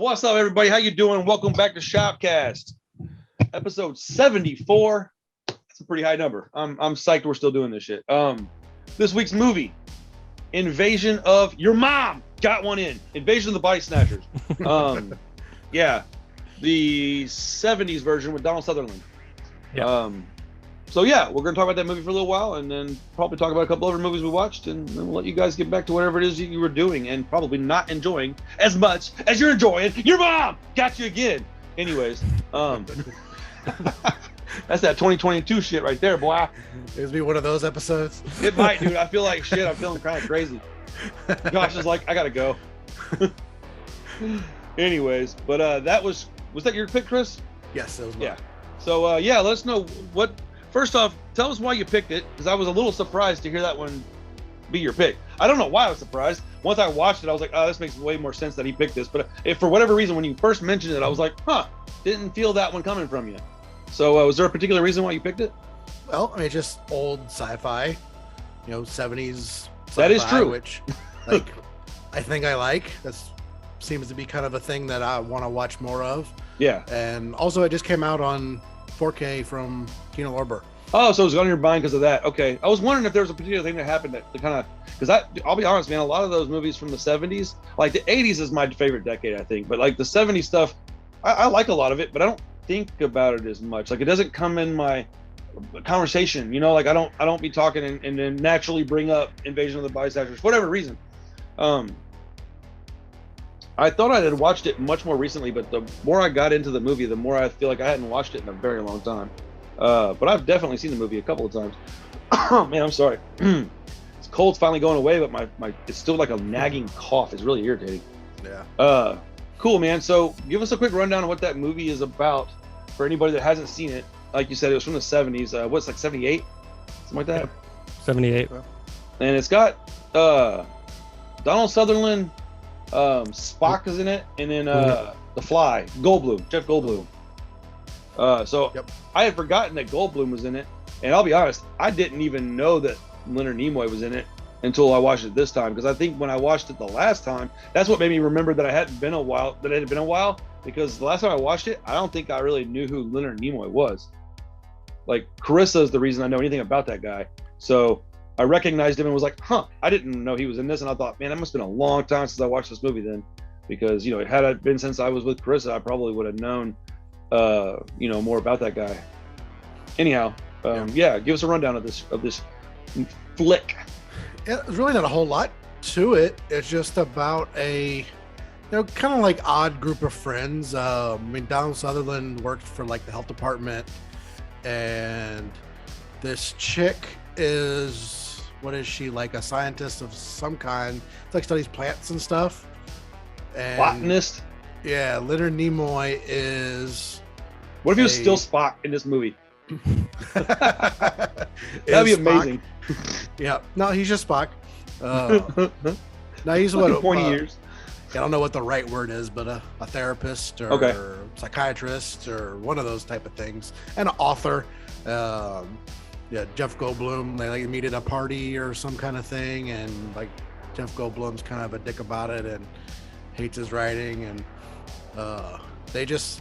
What's up, everybody? How you doing? Welcome back to SHOPcast, episode 74. That's a pretty high number. I'm psyched we're still doing this shit. This week's movie, Invasion of Your Mom. Got one in. Invasion of the Body Snatchers. Yeah, the 70s version with Donald Sutherland. Yeah. So yeah, we're gonna talk about that movie for a little while, and then probably talk about a couple other movies we watched, and then we'll let you guys get back to whatever it is you were doing, and probably not enjoying as much as you're enjoying Your Mom Got You Again. Anyways, that's that 2022 shit right there, boy. It's gonna be one of those episodes. It might, dude. I feel like shit. I'm feeling kind of crazy. Josh is like, I gotta go. Anyways, but that was that your pick, Chris? Yes, that was mine. Yeah. So yeah, let us know what. First off, tell us why you picked it, because I was a little surprised to hear that one be your pick. I don't know why I was surprised. Once I watched it, I was like, oh, this makes way more sense that he picked this. But if for whatever reason, when you first mentioned it, I was like, huh, didn't feel that one coming from you. So was there a particular reason why you picked it? Well, I mean, just old sci-fi, 70s sci-fi, That is true. Which, like, I think I like. That seems to be kind of a thing that I want to watch more of. Yeah. And also, it just came out on 4K from Kino Lorber. Oh, so it was on your mind because of that. Okay. I was wondering if there was a particular thing that happened that kind of, because I'll be honest, man, a lot of those movies from the 70s, like the 80s is my favorite decade, I think. But like the 70s stuff, I like a lot of it, but I don't think about it as much. Like it doesn't come in my conversation, like I don't be talking and then naturally bring up Invasion of the Body Snatchers for whatever reason. I thought I had watched it much more recently, but the more I got into the movie, the more I feel like I hadn't watched it in a very long time. But I've definitely seen the movie a couple of times. Oh man, I'm sorry. This cold's finally going away, but my it's still like a nagging cough. It's really irritating. Yeah. Cool, man. So give us a quick rundown of what that movie is about for anybody that hasn't seen it. Like you said, it was from the 70s. What's like 78? Something like that? Yep. 78. And it's got Donald Sutherland, Spock is in it, and then The Fly, Goldblum, Jeff Goldblum. Yep. I had forgotten that Goldblum was in it, and I'll be honest, I didn't even know that Leonard Nimoy was in it until I watched it this time, because I think when I watched it the last time, that's what made me remember that it had been a while, because the last time I watched it, I don't think I really knew who Leonard Nimoy was. Like, Carissa is the reason I know anything about that guy. So I recognized him and was like, huh, I didn't know he was in this. And I thought, man, that must have been a long time since I watched this movie then. Because, had it been since I was with Carissa, I probably would have known, more about that guy. Anyhow, yeah, give us a rundown of this flick. There's really not a whole lot to it. It's just about a, kind of like odd group of friends. Donald Sutherland worked for like the health department, and this chick is, what is she, like a scientist of some kind? It's like studies plants and stuff. And Botanist? Yeah, Leonard Nimoy is. What if he was still Spock in this movie? That'd be amazing. Yeah, no, he's just Spock. No, he's what? Pointy years. I don't know what the right word is, but a therapist or psychiatrist or one of those type of things, and an author. Yeah, Jeff Goldblum. They like meet at a party or some kind of thing, and like Jeff Goldblum's kind of a dick about it and hates his writing, and they just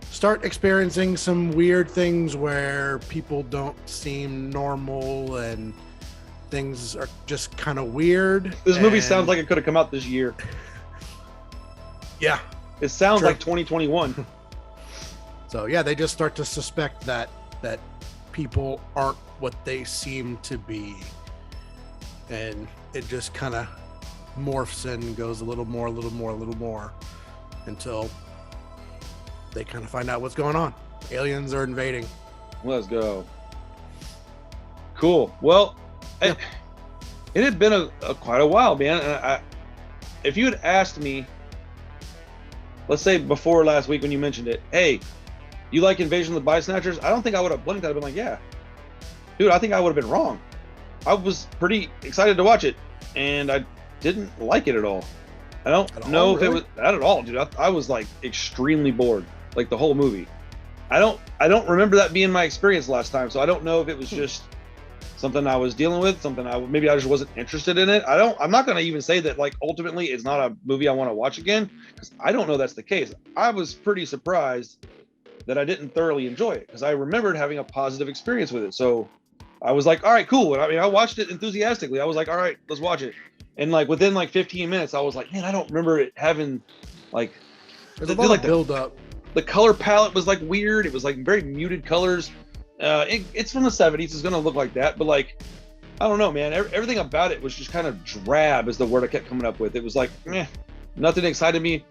start experiencing some weird things where people don't seem normal and things are just kind of weird. This movie sounds like it could have come out this year. Yeah. It sounds like 2021. So yeah, they just start to suspect that people aren't what they seem to be. And it just kind of morphs and goes a little more until they kind of find out what's going on. Aliens are invading. Let's go. Cool. Well, yeah. It had been quite a while, man. And if you had asked me, let's say before last week when you mentioned it, hey, you like Invasion of the Body Snatchers? I don't think I would have blinked. I'd have been like, yeah. Dude, I think I would have been wrong. I was pretty excited to watch it, and I didn't like it at all. I don't know if it was not at all, dude. I was like extremely bored, like the whole movie. I don't remember that being my experience last time, so I don't know if it was just something I was dealing with, maybe I just wasn't interested in it. I'm not going to even say that like ultimately it's not a movie I want to watch again, because I don't know that's the case. I was pretty surprised that I didn't thoroughly enjoy it, because I remembered having a positive experience with it. So I was like, all right, cool. I mean, I watched it enthusiastically. I was like, all right, let's watch it. And like within like 15 minutes, I was like, man, I don't remember it having like, there's a lot of build up. The color palette was like weird. It was like very muted colors. It's from the 70s. It's going to look like that. But like, I don't know, man. Everything about it was just kind of drab is the word I kept coming up with. It was like, nothing excited me.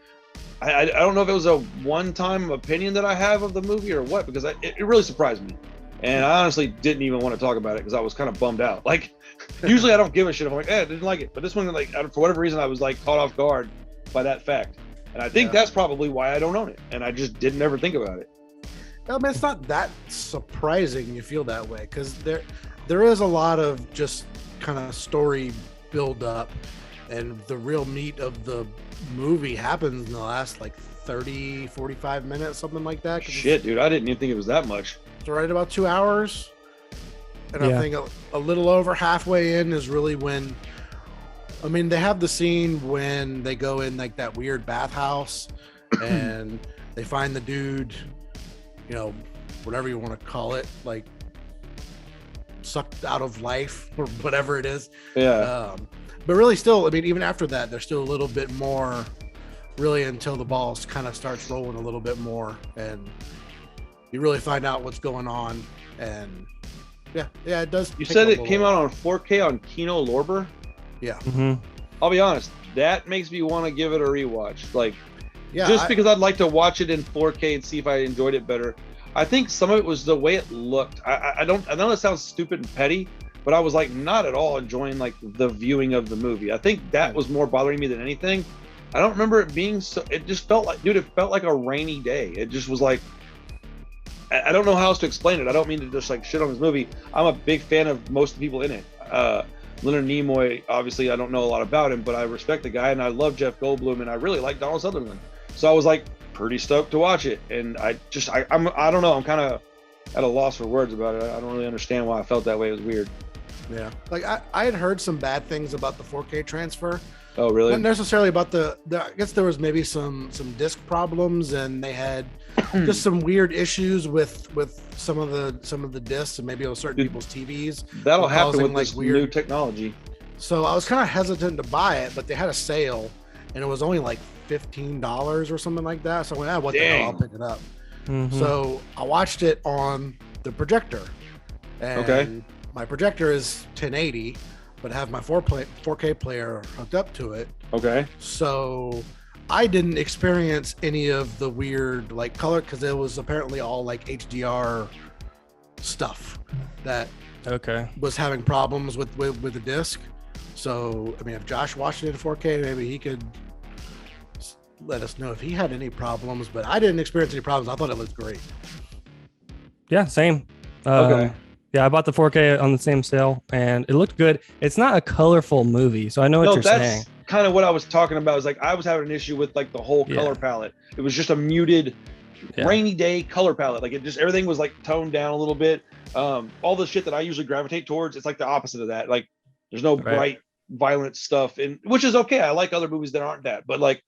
I don't know if it was a one-time opinion that I have of the movie or what, because it really surprised me. And I honestly didn't even want to talk about it because I was kind of bummed out. Like, usually I don't give a shit if I'm like, I didn't like it. But this one, like, for whatever reason, I was like caught off guard by that fact. And I think that's probably why I don't own it. And I just didn't ever think about it. I mean, it's not that surprising you feel that way, because there is a lot of just kind of story build up, and the real meat of the movie happens in the last like 30, 45 minutes, something like that. Shit, dude, I didn't even think it was that much. It's right about 2 hours. And I think a little over halfway in is really when, I mean, they have the scene when they go in like that weird bathhouse and they find the dude, you know, whatever you want to call it, like sucked out of life or whatever it is. Yeah. But really still, I mean, even after that, there's still a little bit more really until the balls kind of starts rolling a little bit more and you really find out what's going on. And yeah, it does. You said it came out on 4K on Kino Lorber? Yeah. Mm-hmm. I'll be honest, that makes me want to give it a rewatch. Like, yeah, just because I'd like to watch it in 4K and see if I enjoyed it better. I think some of it was the way it looked. I know it sounds stupid and petty, but I was like not at all enjoying like the viewing of the movie. I think that was more bothering me than anything. I don't remember it being so. It just felt like, dude, it felt like a rainy day. It just was like, I don't know how else to explain it. I don't mean to just like shit on this movie. I'm a big fan of most of the people in it. Leonard Nimoy, obviously, I don't know a lot about him, but I respect the guy and I love Jeff Goldblum and I really like Donald Sutherland. So I was like pretty stoked to watch it. And I don't know. I'm kind of at a loss for words about it. I don't really understand why I felt that way. It was weird. Yeah. Like I had heard some bad things about the 4K transfer. Oh, really? Not necessarily about the I guess there was maybe some disc problems and they had just some weird issues with some of the discs and maybe on certain people's TVs. That'll happen with like this weird new technology. So I was kind of hesitant to buy it, but they had a sale and it was only like $15 or something like that. So I went, what the hell, I'll pick it up. Mm-hmm. So I watched it on the projector. And my projector is 1080, but I have my 4K player hooked up to it. Okay. So I didn't experience any of the weird like color because it was apparently all like HDR stuff that was having problems with the disc. So I mean, if Josh watched it in 4K, maybe he could let us know if he had any problems. But I didn't experience any problems. I thought it looked great. Yeah, same. Okay. Yeah, I bought the 4K on the same sale and it looked good. It's not a colorful movie, so I know what you're saying. Kind of what I was talking about. Is like I was having an issue with like the whole color palette. It was just a muted, rainy day color palette. Like it just everything was like toned down a little bit. All the shit that I usually gravitate towards, it's like the opposite of that. Like there's no bright, violent stuff, and which is okay. I like other movies that aren't that, but like,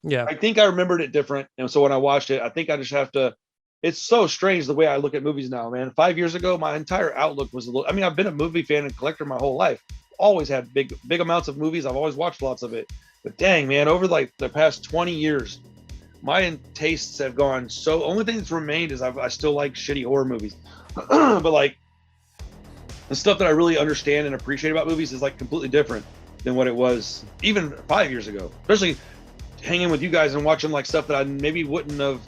I think I remembered it different. And so when I watched it, I think I just have to. It's so strange the way I look at movies now, man. 5 years ago, my entire outlook was a little. I mean, I've been a movie fan and collector my whole life. Always had big amounts of movies. I've always watched lots of it. But dang, man, over like the past 20 years, my tastes have gone so. Only thing that's remained is I still like shitty horror movies, but like the stuff that I really understand and appreciate about movies is like completely different than what it was even 5 years ago. Especially hanging with you guys and watching like stuff that I maybe wouldn't have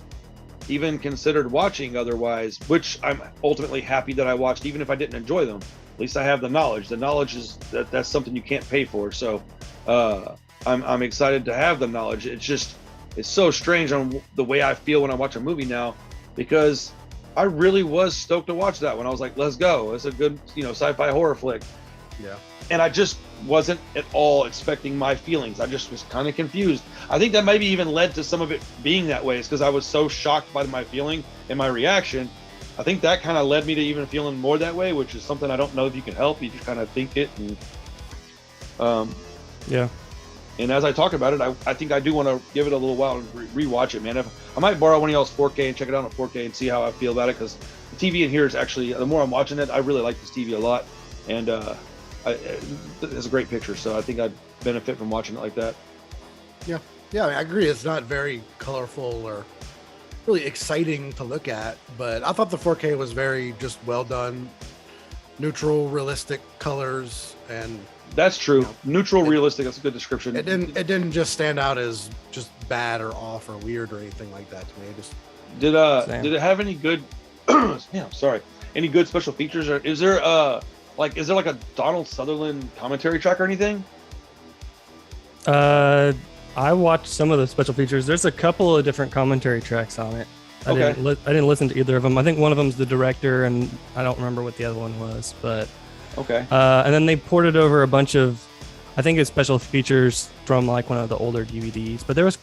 even considered watching otherwise, which I'm ultimately happy that I watched, even if I didn't enjoy them. At least I have the knowledge. The knowledge is that's something you can't pay for. So I'm excited to have the knowledge. It's so strange on the way I feel when I watch a movie now, because I really was stoked to watch that one. I was like, let's go. It's a good, sci-fi horror flick. Yeah. And I just wasn't at all expecting my feelings. I just was kind of confused. I think that maybe even led to some of it being that way, is because I was so shocked by my feeling and my reaction I think that kind of led me to even feeling more that way, which is something I don't know if you can help. You just kind of think it, and yeah. And as I talk about it, I think I do want to give it a little while and rewatch it, man. If I might borrow one of y'all's 4K and check it out on 4K and see how I feel about it, because the TV in here is actually, the more I'm watching it, I really like this TV a lot, and it's a great picture, so I think I'd benefit from watching it like that. Yeah, I mean, I agree. It's not very colorful or really exciting to look at, but I thought the 4K was very just well done, neutral, realistic colors, and that's true. Neutral, realistic. That's a good description. It didn't just stand out as just bad or off or weird or anything like that to me. It just did it have any good? Yeah, sorry. Any good special features? Or is there like a Donald Sutherland commentary track or anything? I watched some of the special features. There's a couple of different commentary tracks on it. I didn't listen to either of them. I think one of them's the director, and I don't remember what the other one was, but. Okay. And then they ported over a bunch of, I think it's special features from like one of the older DVDs. But there was,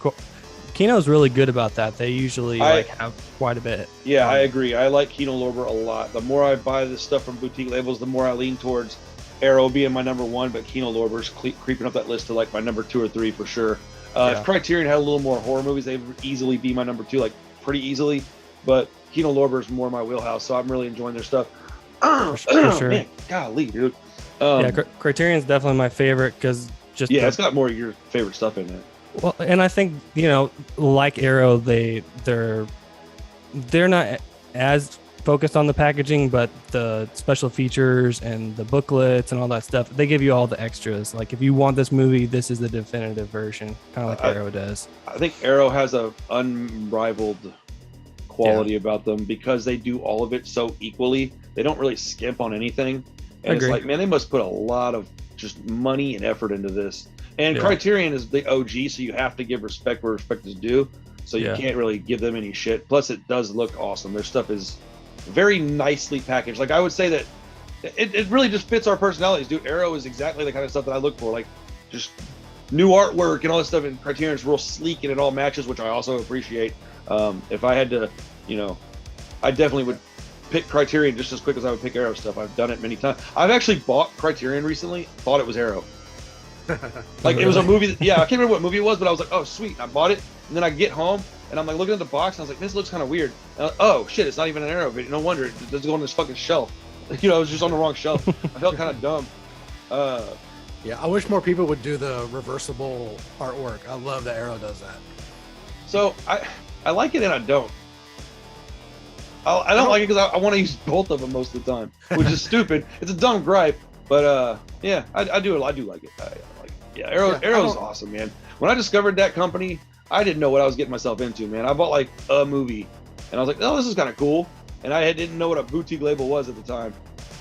Kino's really good about that. They usually have quite a bit. Yeah, I agree. I like Kino Lorber a lot. The more I buy this stuff from boutique labels, the more I lean towards Arrow being my number one, but Kino Lorber's creeping up that list to like my number 2 or 3 for sure. If Criterion had a little more horror movies, they would easily be my number 2, like pretty easily. But Kino Lorber's more my wheelhouse, so I'm really enjoying their stuff. For sure. Man, golly, dude. Criterion's definitely my favorite because it's got more of your favorite stuff in it. Well, and I think like Arrow, they're not as focused on the packaging, but the special features and the booklets and all that stuff, they give you all the extras. Like if you want this movie, this is the definitive version, kind of like Arrow does. I think Arrow has a unrivaled quality about them because they do all of it so equally. They don't really skimp on anything, and it's like, man, they must put a lot of just money and effort into this. And Criterion is the OG, so you have to give respect where respect is due. So you can't really give them any shit. Plus, it does look awesome. Their stuff is very nicely packaged. Like I would say that it really just fits our personalities, dude. Arrow is exactly the kind of stuff that I look for, like just new artwork and all this stuff. And Criterion is real sleek and it all matches, which I also appreciate. If I had to, I definitely would pick Criterion just as quick as I would pick Arrow stuff. I've done it many times. I've actually bought Criterion recently, thought it was Arrow. Like it was a movie I can't remember what movie it was, but I was like, oh sweet, I bought it. And then I get home and I'm like looking at the box and I was like, this looks kind of weird. Oh shit, it's not even an Arrow video. No wonder it doesn't go on this fucking shelf. It was just on the wrong shelf. I felt kind of dumb. I wish more people would do the reversible artwork. I love that Arrow does that. So I like it and I don't. I don't like it because I want to use both of them most of the time, which is stupid. It's a dumb gripe, but I do like it. I like it. Arrow's awesome, man. When I discovered that company, I didn't know what I was getting myself into, man. I bought like a movie, and I was like, oh, this is kind of cool, and I didn't know what a boutique label was at the time.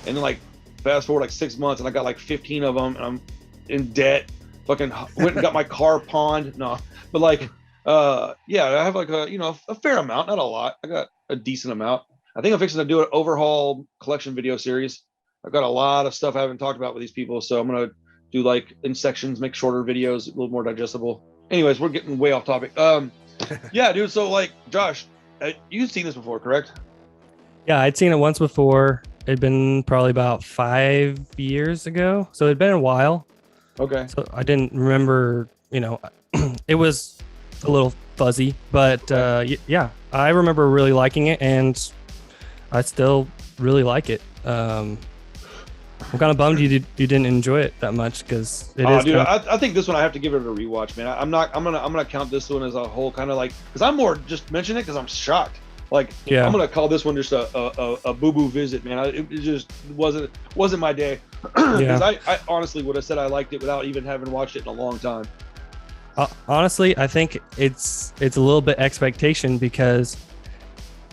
And then like fast forward like 6 months, and I got like 15 of them, and I'm in debt. Fucking went and got my car pawned. No, but like. I have like a fair amount, not a lot. I got a decent amount. I think I'm fixing to do an overhaul collection video series. I've got a lot of stuff I haven't talked about with these people, so I'm gonna do like in sections, make shorter videos, a little more digestible. Anyways, we're getting way off topic. Dude. So like, Josh, you've seen this before, correct? Yeah, I'd seen it once before. It'd been probably about 5 years ago, so it'd been a while. Okay. So I didn't remember. It was a little fuzzy, but I remember really liking it, and I still really like it. I'm kind of bummed you didn't enjoy it that much because it is. Dude, I think this one I have to give it a rewatch, man. I'm gonna count this one as a whole, kind of like, because I'm more just mentioning it because I'm shocked. Like, I'm gonna call this one just a boo-boo visit, man. It just wasn't my day. Because I honestly would have said I liked it without even having watched it in a long time. Honestly, I think it's a little bit expectation because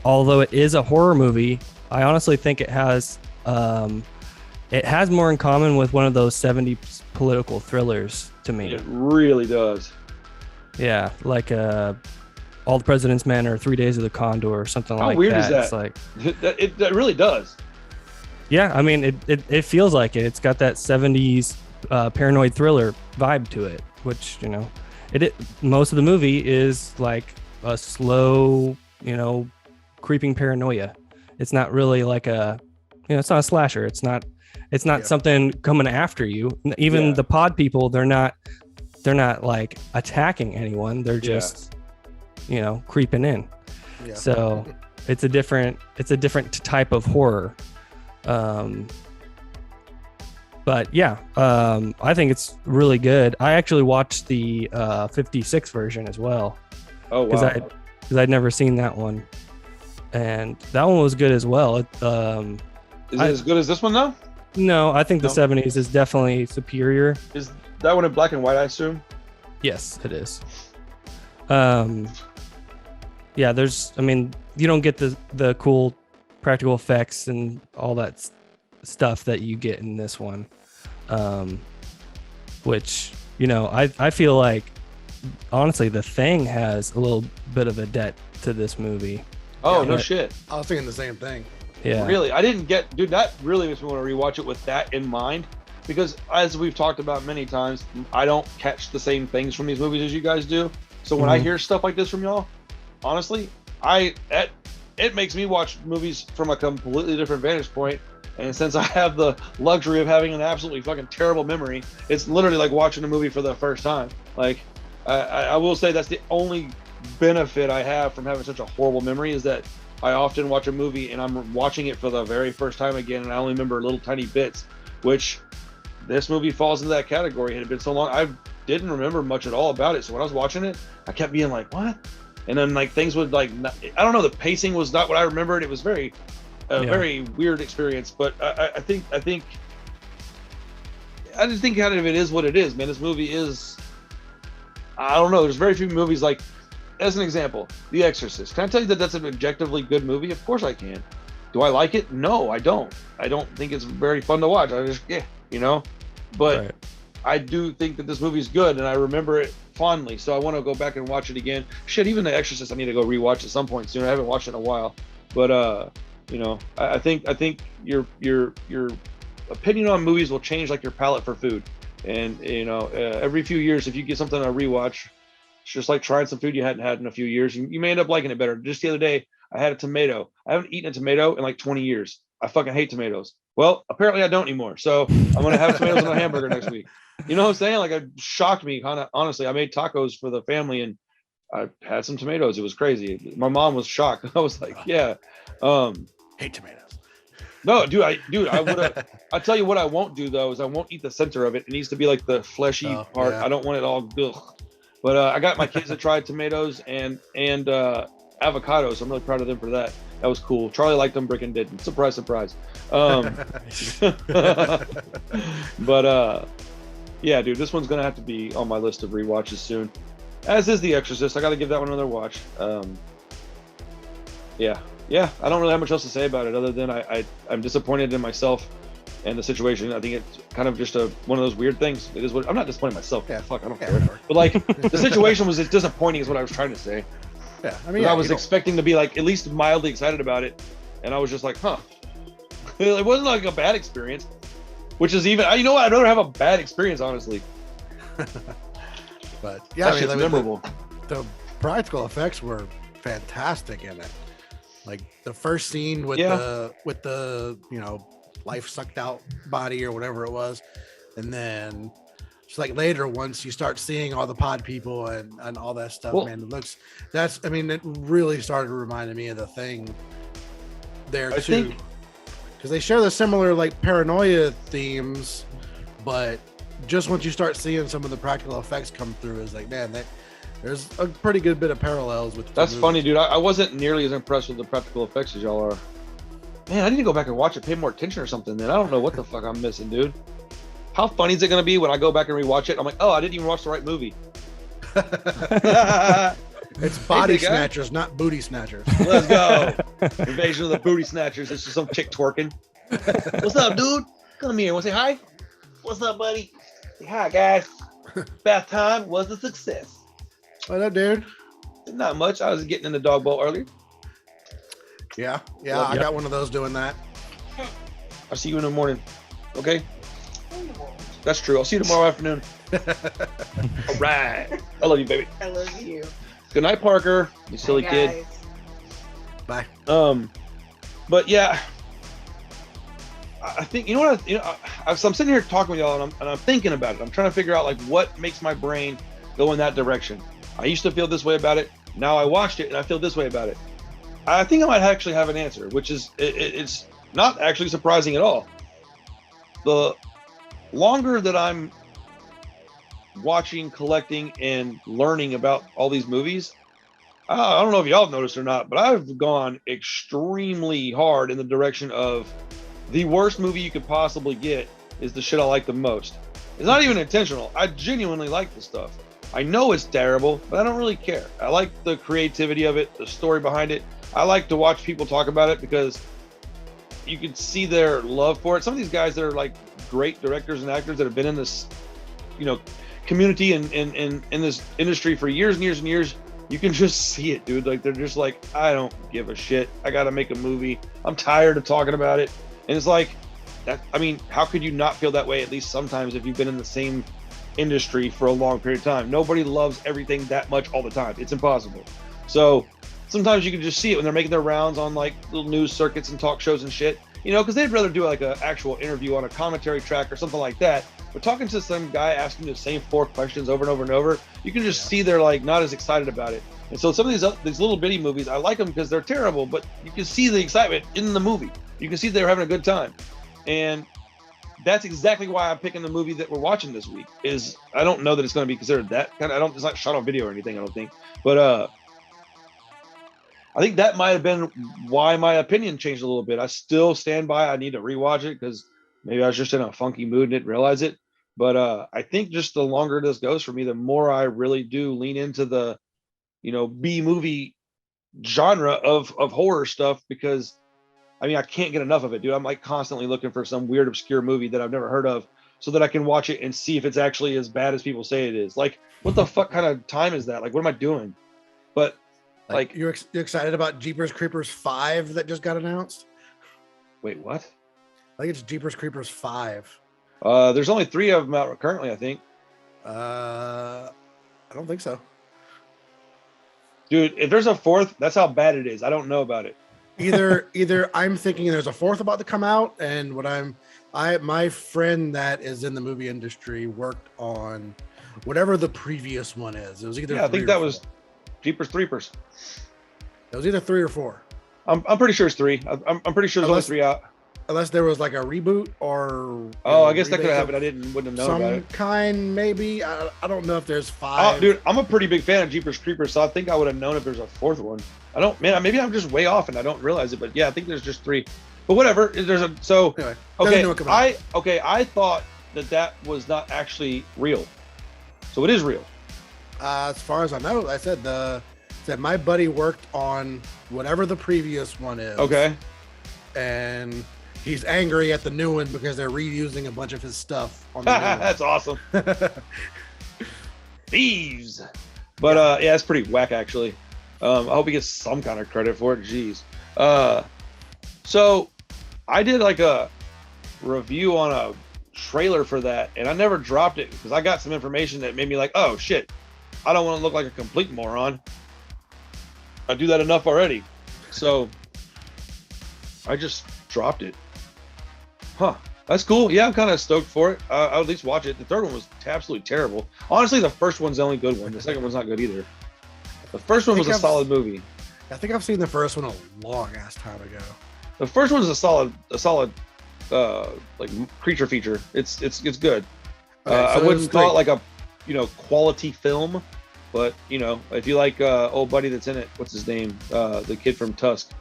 although it is a horror movie, I honestly think it has more in common with one of those 70s political thrillers to me. It really does. Yeah, like All the President's Men or 3 Days of the Condor or something like that. How weird is that? It's like, it really does. Yeah, I mean, it feels like it. It's got that 70s paranoid thriller vibe to it, which, most of the movie is like a slow, creeping paranoia. It's not really like it's not a slasher. It's not something coming after you. Even the pod people, they're not like attacking anyone. They're just, creeping in. Yeah. So it's a different type of horror. But yeah, I think it's really good. I actually watched the 56 version as well. Oh, wow. Because I'd never seen that one. And that one was good as well. Is it as good as this one, though? No, I think the 70s is definitely superior. Is that one in black and white, I assume? Yes, it is. Yeah, you don't get the cool practical effects and all that stuff that you get in this one. Which, I feel like, honestly, The Thing has a little bit of a debt to this movie. Oh, no shit. I was thinking the same thing. Yeah. Really? I didn't dude, that really makes me want to rewatch it with that in mind. Because as we've talked about many times, I don't catch the same things from these movies as you guys do. So when I hear stuff like this from y'all, honestly, it makes me watch movies from a completely different vantage point. And since I have the luxury of having an absolutely fucking terrible memory, it's literally like watching a movie for the first time. Like, I will say that's the only benefit I have from having such a horrible memory, is that I often watch a movie and I'm watching it for the very first time again, and I only remember little tiny bits, which this movie falls into that category. It had been so long, I didn't remember much at all about it. So when I was watching it, I kept being like, what? And then like things would like, I don't know, the pacing was not what I remembered. It was very weird experience, but I just think kind of it is what it is, man. This movie is, I don't know, there's very few movies like, as an example, The Exorcist. Can I tell you that that's an objectively good movie? Of course I can. Do I like it? No, I don't. I don't think it's very fun to watch. I just, but right. I do think that this movie's good, and I remember it fondly, so I want to go back and watch it again. Shit, even The Exorcist I need to go rewatch at some point soon. I haven't watched it in a while, but I think your opinion on movies will change like your palate for food. And every few years, if you get something to rewatch, it's just like trying some food you hadn't had in a few years. You may end up liking it better. Just the other day, I had a tomato. I haven't eaten a tomato in like 20 years. I fucking hate tomatoes. Well, apparently I don't anymore. So I'm gonna have tomatoes in a hamburger next week. You know what I'm saying? Like, it shocked me, kind of. Honestly, I made tacos for the family and I had some tomatoes. It was crazy. My mom was shocked. I was like, yeah. Hate tomatoes. No, I would have. I'll tell you what I won't do though, is I won't eat the center of it. It needs to be like the fleshy part. Yeah. I don't want it all. Ugh. But I got my kids to try tomatoes and avocados. So I'm really proud of them for that. That was cool. Charlie liked them, Bricken didn't. Surprise, surprise. But yeah, dude, this one's gonna have to be on my list of rewatches soon. As is The Exorcist. I got to give that one another watch. Yeah. I don't really have much else to say about it other than I'm disappointed in myself and the situation. I think it's kind of just one of those weird things. It is what I'm not disappointed in myself. Yeah, fuck, I don't care. But like the situation was just disappointing, is what I was trying to say. Yeah, I mean, I was expecting to be like at least mildly excited about it, and I was just like, huh. It wasn't like a bad experience, which is even. You know what? I'd rather have a bad experience, honestly. But yeah, it's memorable. The practical effects were fantastic in it. Like the first scene with the life sucked out body or whatever it was, and then just like later, once you start seeing all the pod people and all that stuff, man, it really started reminding me of The Thing there too, because they share the similar like paranoia themes, but just once you start seeing some of the practical effects come through, it's like, man, there's a pretty good bit of parallels with. That's funny, dude. I wasn't nearly as impressed with the practical effects as y'all are. Man, I need to go back and watch it, pay more attention or something. Then I don't know what the fuck I'm missing, dude. How funny is it going to be when I go back and rewatch it? I'm like, oh, I didn't even watch the right movie. It's Body Snatchers, not Booty Snatchers. Let's go. Invasion of the Booty Snatchers. It's just some chick twerking. What's up, dude? Come here. Want to say hi? What's up, buddy? Say hi, guys. Bath time was a success. What up, dude? Not much. I was getting in the dog bowl earlier. Yeah. I got one of those doing that. I'll see you in the morning. Okay? That's true. I'll see you tomorrow afternoon. All right. I love you, baby. I love you. Good night, Parker. You silly kid. Bye. But yeah, I think, you know what, I'm sitting here talking with y'all, and I'm thinking about it. I'm trying to figure out like what makes my brain go in that direction. I used to feel this way about it. Now I watched it and I feel this way about it. I think I might actually have an answer, which is it's not actually surprising at all. The longer that I'm watching, collecting, and learning about all these movies, I don't know if y'all have noticed or not, but I've gone extremely hard in the direction of the worst movie you could possibly get is the shit I like the most. It's not even intentional. I genuinely like the stuff. I know it's terrible, but I don't really care. I like the creativity of it, the story behind it. I like to watch people talk about it because you can see their love for it. Some of these guys that are like great directors and actors that have been in this, community and in this industry for years and years and years, you can just see it, dude. Like, they're just like, I don't give a shit. I got to make a movie. I'm tired of talking about it. And it's like, that. I mean, how could you not feel that way at least sometimes if you've been in the same industry for a long period of time? Nobody loves everything that much all the time. It's impossible. So sometimes you can just see it when they're making their rounds on like little news circuits and talk shows and shit, because they'd rather do like an actual interview on a commentary track or something like that. But talking to some guy asking the same 4 questions over and over and over, you can just see they're like not as excited about it. And so some of these little bitty movies, I like them because they're terrible, but you can see the excitement in the movie. You can see they're having a good time. And that's exactly why I'm picking the movie that we're watching this week. Is I don't know that it's going to be considered that kind of, it's not shot on video or anything, I don't think. But I think that might have been why my opinion changed a little bit. I still stand by I need to rewatch it because maybe I was just in a funky mood and didn't realize it. But I think just the longer this goes for me, the more I really do lean into the, B movie genre of horror stuff, because I mean, I can't get enough of it, dude. I'm like constantly looking for some weird, obscure movie that I've never heard of so that I can watch it and see if it's actually as bad as people say it is. Like, what the fuck kind of time is that? Like, what am I doing? But like you're excited about Jeepers Creepers 5 that just got announced? Wait, what? I think it's Jeepers Creepers 5. There's only 3 of them out currently, I think. I don't think so. Dude, if there's a 4th, that's how bad it is. I don't know about it. Either I'm thinking there's a 4th about to come out, and my friend that is in the movie industry worked on whatever the previous one is. It was either I think that was Jeepers Creepers. It was either 3 or 4. I'm pretty sure it's 3. I'm pretty sure there's only 3 out. Unless there was like a reboot or I guess that could have happened. Wouldn't have known about it. Some kind, maybe. I don't know if there's 5. Oh, dude, I'm a pretty big fan of Jeepers Creepers, so I think I would have known if there's a 4th one. Maybe I'm just way off and I don't realize it, but yeah, I think there's just 3. But whatever. Anyway, I thought that was not actually real. So it is real. As far as I know, I said my buddy worked on whatever the previous one is. Okay. And he's angry at the new one because they're reusing a bunch of his stuff on the new one. That's awesome. Thieves. But yeah, it's pretty whack actually. I hope he gets some kind of credit for it. Jeez. So I did like a review on a trailer for that, and I never dropped it because I got some information that made me like, oh shit, I don't want to look like a complete moron. I do that enough already. So I just dropped it. Huh. That's cool. Yeah, I'm kind of stoked for it. I'll at least watch it. The 3rd one was absolutely terrible. Honestly, the 1st one's the only good one. The 2nd one's not good either. The 1st one was a solid movie. I think I've seen the 1st one a long ass time ago. The 1st one's a solid like creature feature. It's good. Okay, so I wouldn't call it like a quality film, but if you like old buddy that's in it, what's his name? The kid from Tusk.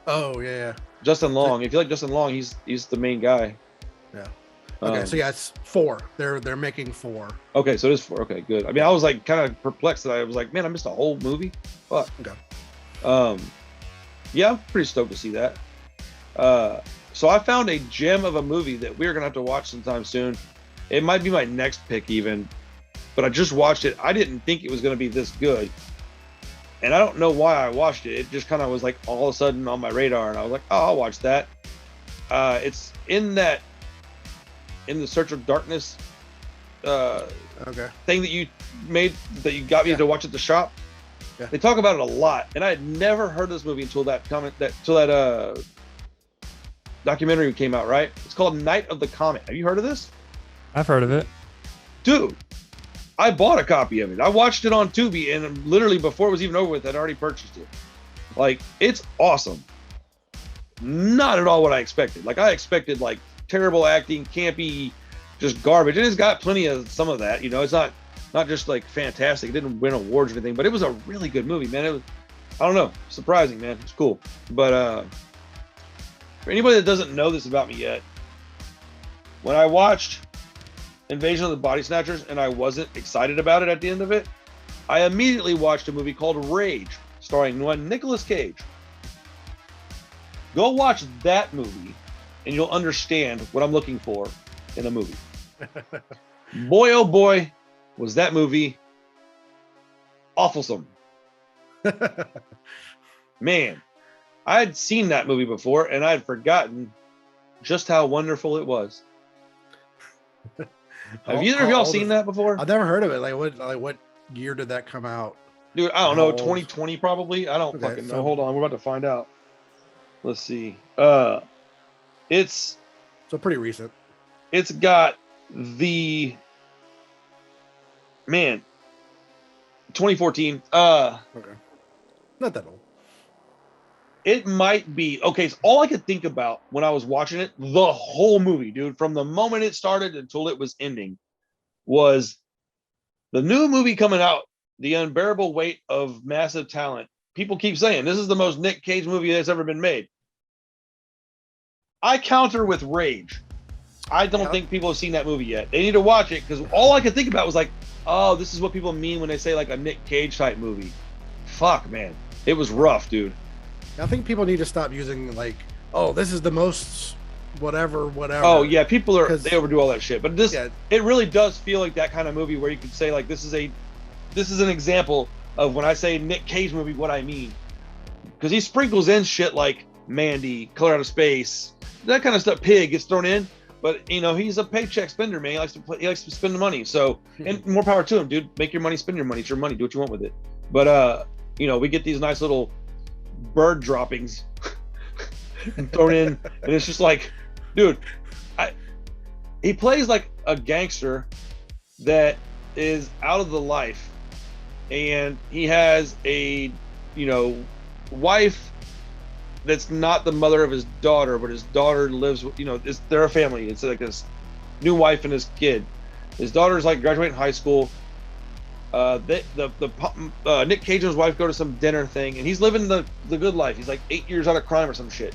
Oh yeah. Justin Long. If you like Justin Long, he's the main guy. Yeah. Okay, so yeah, it's 4. They're making 4. Okay, so it is 4. Okay, good. I mean, I was like kind of perplexed that I was like, man, I missed a whole movie. Fuck. Okay. Yeah, I'm pretty stoked to see that. So I found a gem of a movie that we're gonna have to watch sometime soon. It might be my next pick even, but I just watched it. I didn't think it was gonna be this good, and I don't know why I watched it. It just kind of was like all of a sudden on my radar, and I was like, oh, I'll watch that. It's in the Search of Darkness okay. thing that you made, that you got me to watch at the shop. Yeah. They talk about it a lot, and I had never heard this movie until that documentary came out. Right? It's called Night of the Comet. Have you heard of this? I've heard of it. Dude, I bought a copy of it. I watched it on Tubi, and literally before it was even over with, I'd already purchased it. Like, it's awesome. Not at all what I expected. Like, I expected like terrible acting, campy, just garbage, and it's got plenty of some of that. You know, it's not just like fantastic. It didn't win awards or anything, but it was a really good movie, man. It was, I don't know, surprising, man. It's cool. But for anybody that doesn't know this about me yet, when I watched Invasion of the Body Snatchers and I wasn't excited about it at the end of it, I immediately watched a movie called Rage, starring one Nicolas Cage. Go watch that movie, and you'll understand what I'm looking for in a movie. Boy, oh boy, was that movie awfulsome. Man, I had seen that movie before, and I had forgotten just how wonderful it was. Have either of y'all seen that before? I've never heard of it. Like what year did that come out? Dude, I don't know. 2020 probably. I don't fucking know. Hold on, we're about to find out. Let's see. It's so pretty recent. It's got the 2014. Okay. Not that old. It might be okay. So all I could think about when I was watching it, the whole movie, dude, from the moment it started until it was ending, was the new movie coming out, The Unbearable Weight of Massive Talent. People keep saying this is the most Nick Cage movie that's ever been made. I counter with Rage. I don't think people have seen that movie yet. They need to watch it, because all I could think about was like, oh, this is what people mean when they say like a Nick Cage type movie. Fuck, man. It was rough, dude. I think people need to stop using like, oh, this is the most whatever. Oh yeah, people they overdo all that shit. But this, it really does feel like that kind of movie where you could say like, this is an example of when I say Nick Cage movie, what I mean. Because he sprinkles in shit like Mandy, Color Out of Space, that kind of stuff. Pig gets thrown in, but you know, he's a paycheck spender, man. He likes to spend the money. So, and more power to him, dude. Make your money, spend your money. It's your money. Do what you want with it. But you know, we get these nice little bird droppings thrown in, and it's just like, dude, he plays like a gangster that is out of the life, and he has a, you know, wife that's not the mother of his daughter, but his daughter lives with, you know, they're a family. It's like this new wife and his kid. His daughter's like graduating high school. Nick Cage and his wife go to some dinner thing, and he's living the good life. He's like 8 years out of crime or some shit.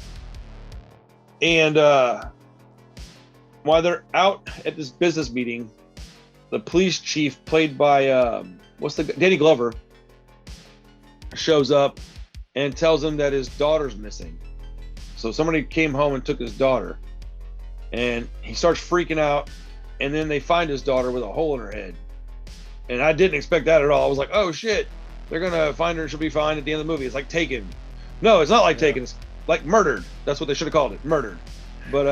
And while they're out at this business meeting, the police chief, played by Danny Glover, shows up and tells him that his daughter's missing. So somebody came home and took his daughter, and he starts freaking out. And then they find his daughter with a hole in her head. And I didn't expect that at all. I was like, oh shit, they're gonna find her and she'll be fine at the end of the movie. It's like Taken. No, it's not like Taken. It's like Murdered. That's what they should have called it, Murdered. But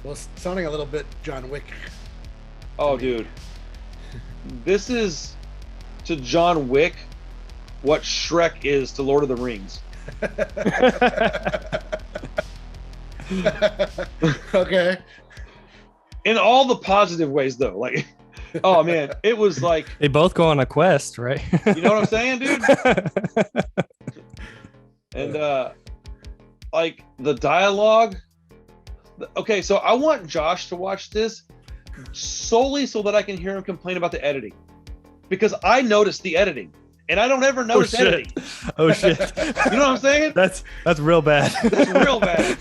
well, it's sounding a little bit John Wick. Oh, dude, this is to John Wick what Shrek is to Lord of the Rings. Okay. In all the positive ways, though, like. Oh man, it was like they both go on a quest, right? You know what I'm saying, dude? And like the dialogue. Okay, so I want Josh to watch this solely so that I can hear him complain about the editing, because I noticed the editing, and I don't ever notice editing. Oh shit! You know what I'm saying? That's real bad. That's real bad.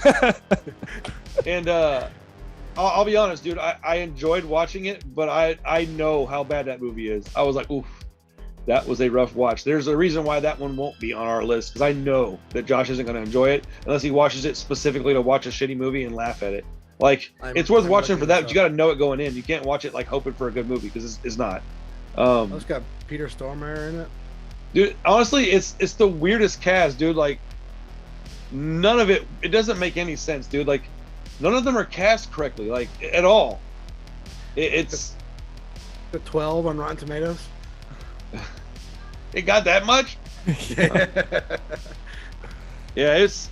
And I'll be honest, dude. I enjoyed watching it, but I know how bad that movie is. I was like, oof, that was a rough watch. There's a reason why that one won't be on our list, because I know that Josh isn't going to enjoy it unless he watches it specifically to watch a shitty movie and laugh at it. Like, it's worth watching for that, but you got to know it going in. You can't watch it like hoping for a good movie, because it's not. It's got Peter Stormare in it. Dude, honestly, it's the weirdest cast, dude. Like, none of it doesn't make any sense, dude. Like, none of them are cast correctly, like, at all. It's the 12 on Rotten Tomatoes. It got that much? Yeah, it's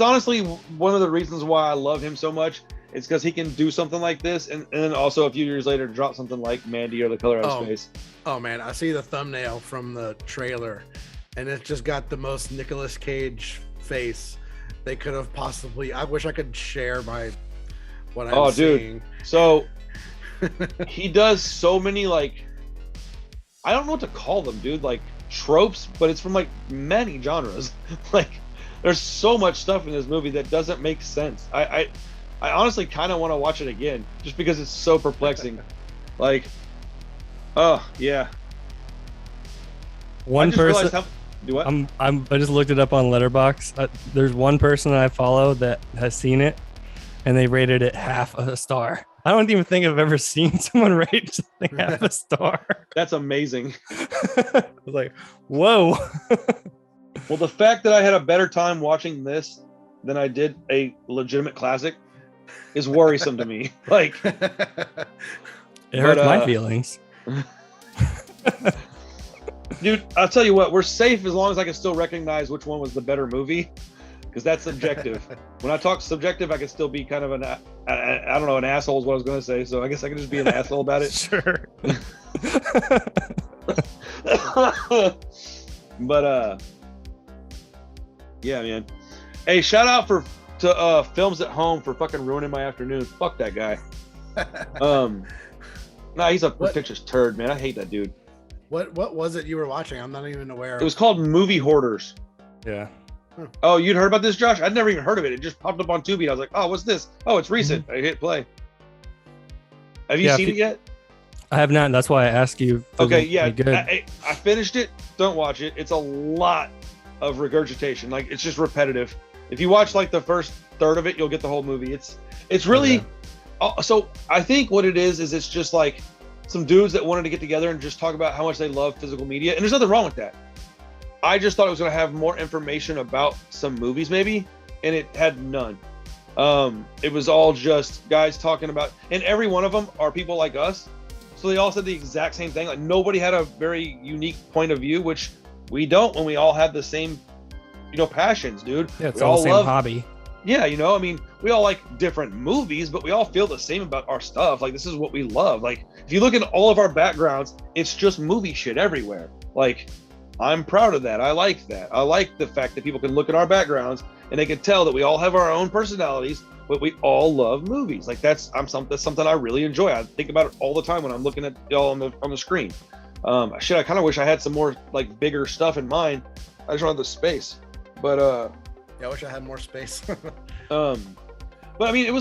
honestly one of the reasons why I love him so much. It's because he can do something like this, and then also a few years later drop something like Mandy or The Color of His Face. Oh man, I see the thumbnail from the trailer, and it's just got the most Nicolas Cage face they could have possibly. I wish I could share what I'm seeing. Dude. So he does so many, like, I don't know what to call them, dude. Like tropes, but it's from like many genres. Like there's so much stuff in this movie that doesn't make sense. I honestly kind of want to watch it again just because it's so perplexing. Like, oh yeah. One person. Do what? I just looked it up on Letterboxd. There's one person that I follow that has seen it, and they rated it half a star. I don't even think I've ever seen someone rate something half a star. That's amazing. I was like, whoa. Well, the fact that I had a better time watching this than I did a legitimate classic is worrisome to me. Like, it hurts my feelings. Dude, I'll tell you what, we're safe as long as I can still recognize which one was the better movie, because that's subjective. When I talk subjective, I can still be kind of an asshole is what I was going to say. So I guess I can just be an asshole about it. Sure. But yeah, man. Hey, shout out to Films at Home for fucking ruining my afternoon. Fuck that guy. Nah, he's a pretentious turd, man. I hate that dude. What was it you were watching? I'm not even aware. It was called Movie Hoarders. Yeah. Oh, you'd heard about this, Josh? I'd never even heard of it. It just popped up on Tubi. I was like, oh, what's this? Oh, it's recent. I hit play. Have you seen it yet? I have not. And that's why I asked you. Okay, yeah. Good. I finished it. Don't watch it. It's a lot of regurgitation. Like, it's just repetitive. If you watch like the first third of it, you'll get the whole movie. It's really... Okay. So I think what it is it's just like some dudes that wanted to get together and just talk about how much they love physical media. And there's nothing wrong with that. I just thought it was going to have more information about some movies maybe, and it had none. It was all just guys talking about, and every one of them are people like us. So they all said the exact same thing. Like nobody had a very unique point of view, which we don't when we all have the same, passions, dude. Yeah, it's all the same hobby. Yeah, I mean, we all like different movies, but we all feel the same about our stuff. Like, this is what we love. Like, if you look at all of our backgrounds, it's just movie shit everywhere. Like, I'm proud of that. I like that. I like the fact that people can look at our backgrounds and they can tell that we all have our own personalities, but we all love movies. Like, that's something I really enjoy. I think about it all the time when I'm looking at y'all on the screen. I kind of wish I had some more, like, bigger stuff in mind. I just don't have the space. But, yeah, I wish I had more space. But I mean,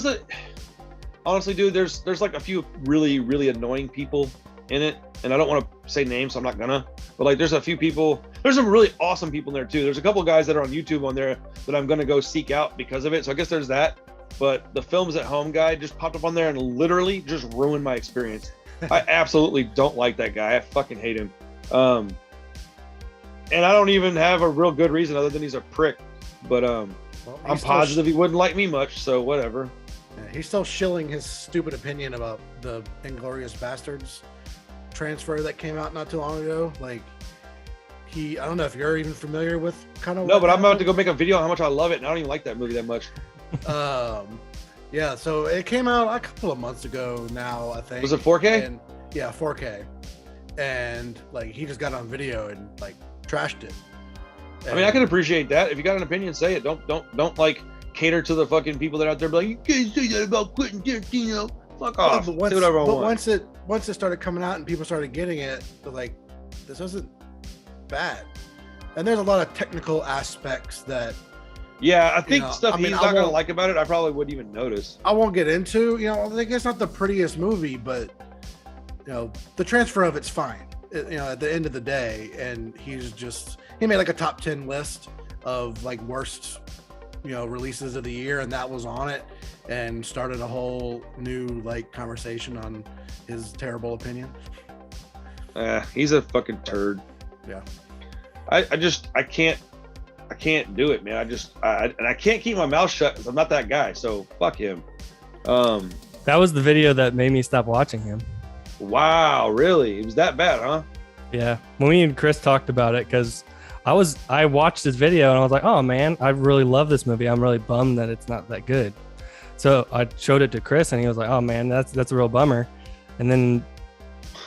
honestly, dude, there's like a few really, really annoying people in it, and I don't want to say names, so I'm not gonna, but like there's a few people, there's some really awesome people in there too. There's a couple of guys that are on YouTube on there that I'm gonna go seek out because of it. So I guess there's that, but the Films at Home guy just popped up on there and literally just ruined my experience. I absolutely don't like that guy. I fucking hate him. And I don't even have a real good reason other than he's a prick. But I'm positive he wouldn't like me much, so whatever. Yeah, he's still shilling his stupid opinion about the Inglourious Bastards transfer that came out not too long ago. Like, I don't know if you're even familiar with kind of. No, but I'm about to go make a video on how much I love it, and I don't even like that movie that much. Yeah, so it came out a couple of months ago now, I think. Was it 4K? And, yeah, 4K. And like he just got on video and like trashed it. I mean, I can appreciate that. If you got an opinion, say it. Don't like cater to the fucking people that are out there. Be like, you can't say that about Quentin Tarantino. Fuck off. But once it started coming out and people started getting it, they're like, this isn't bad. And there's a lot of technical aspects that. Yeah, I think stuff he's not gonna like about it, I probably wouldn't even notice. I won't get into. Like it's not the prettiest movie, but the transfer of it's fine. At the end of the day, and he made like a top 10 list of like worst releases of the year, and that was on it, and started a whole new like conversation on his terrible opinion. He's a fucking turd. Yeah, I can't do it, man. I can't keep my mouth shut because I'm not that guy, so fuck him. That was the video that made me stop watching him. Wow, really? It was that bad, huh? Yeah, when me and Chris talked about it, because I watched this video and I was like, oh man, I really love this movie. I'm really bummed that it's not that good. So I showed it to Chris and he was like, oh man, that's a real bummer. And then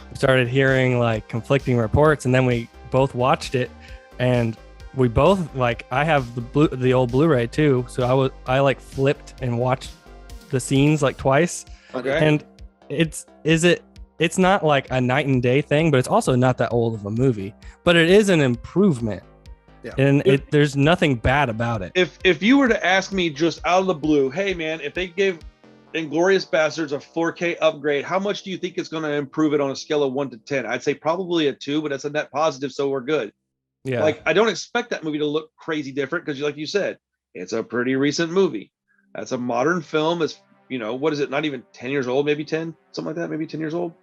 we started hearing like conflicting reports, and then we both watched it, and we both like, I have the old Blu-ray too, so I like flipped and watched the scenes like twice. Okay. And it's not like a night and day thing, but it's also not that old of a movie, but it is an improvement. Yeah. And there's nothing bad about it. If you were to ask me just out of the blue, hey man, if they gave Inglourious Bastards a 4K upgrade, how much do you think it's going to improve it on a scale of 1 to 10? I'd say probably a 2, but that's a net positive, so we're good. Yeah. Like, I don't expect that movie to look crazy different because, like you said, it's a pretty recent movie. That's a modern film. It's, what is it? Not even 10 years old, maybe 10, something like that, maybe 10 years old.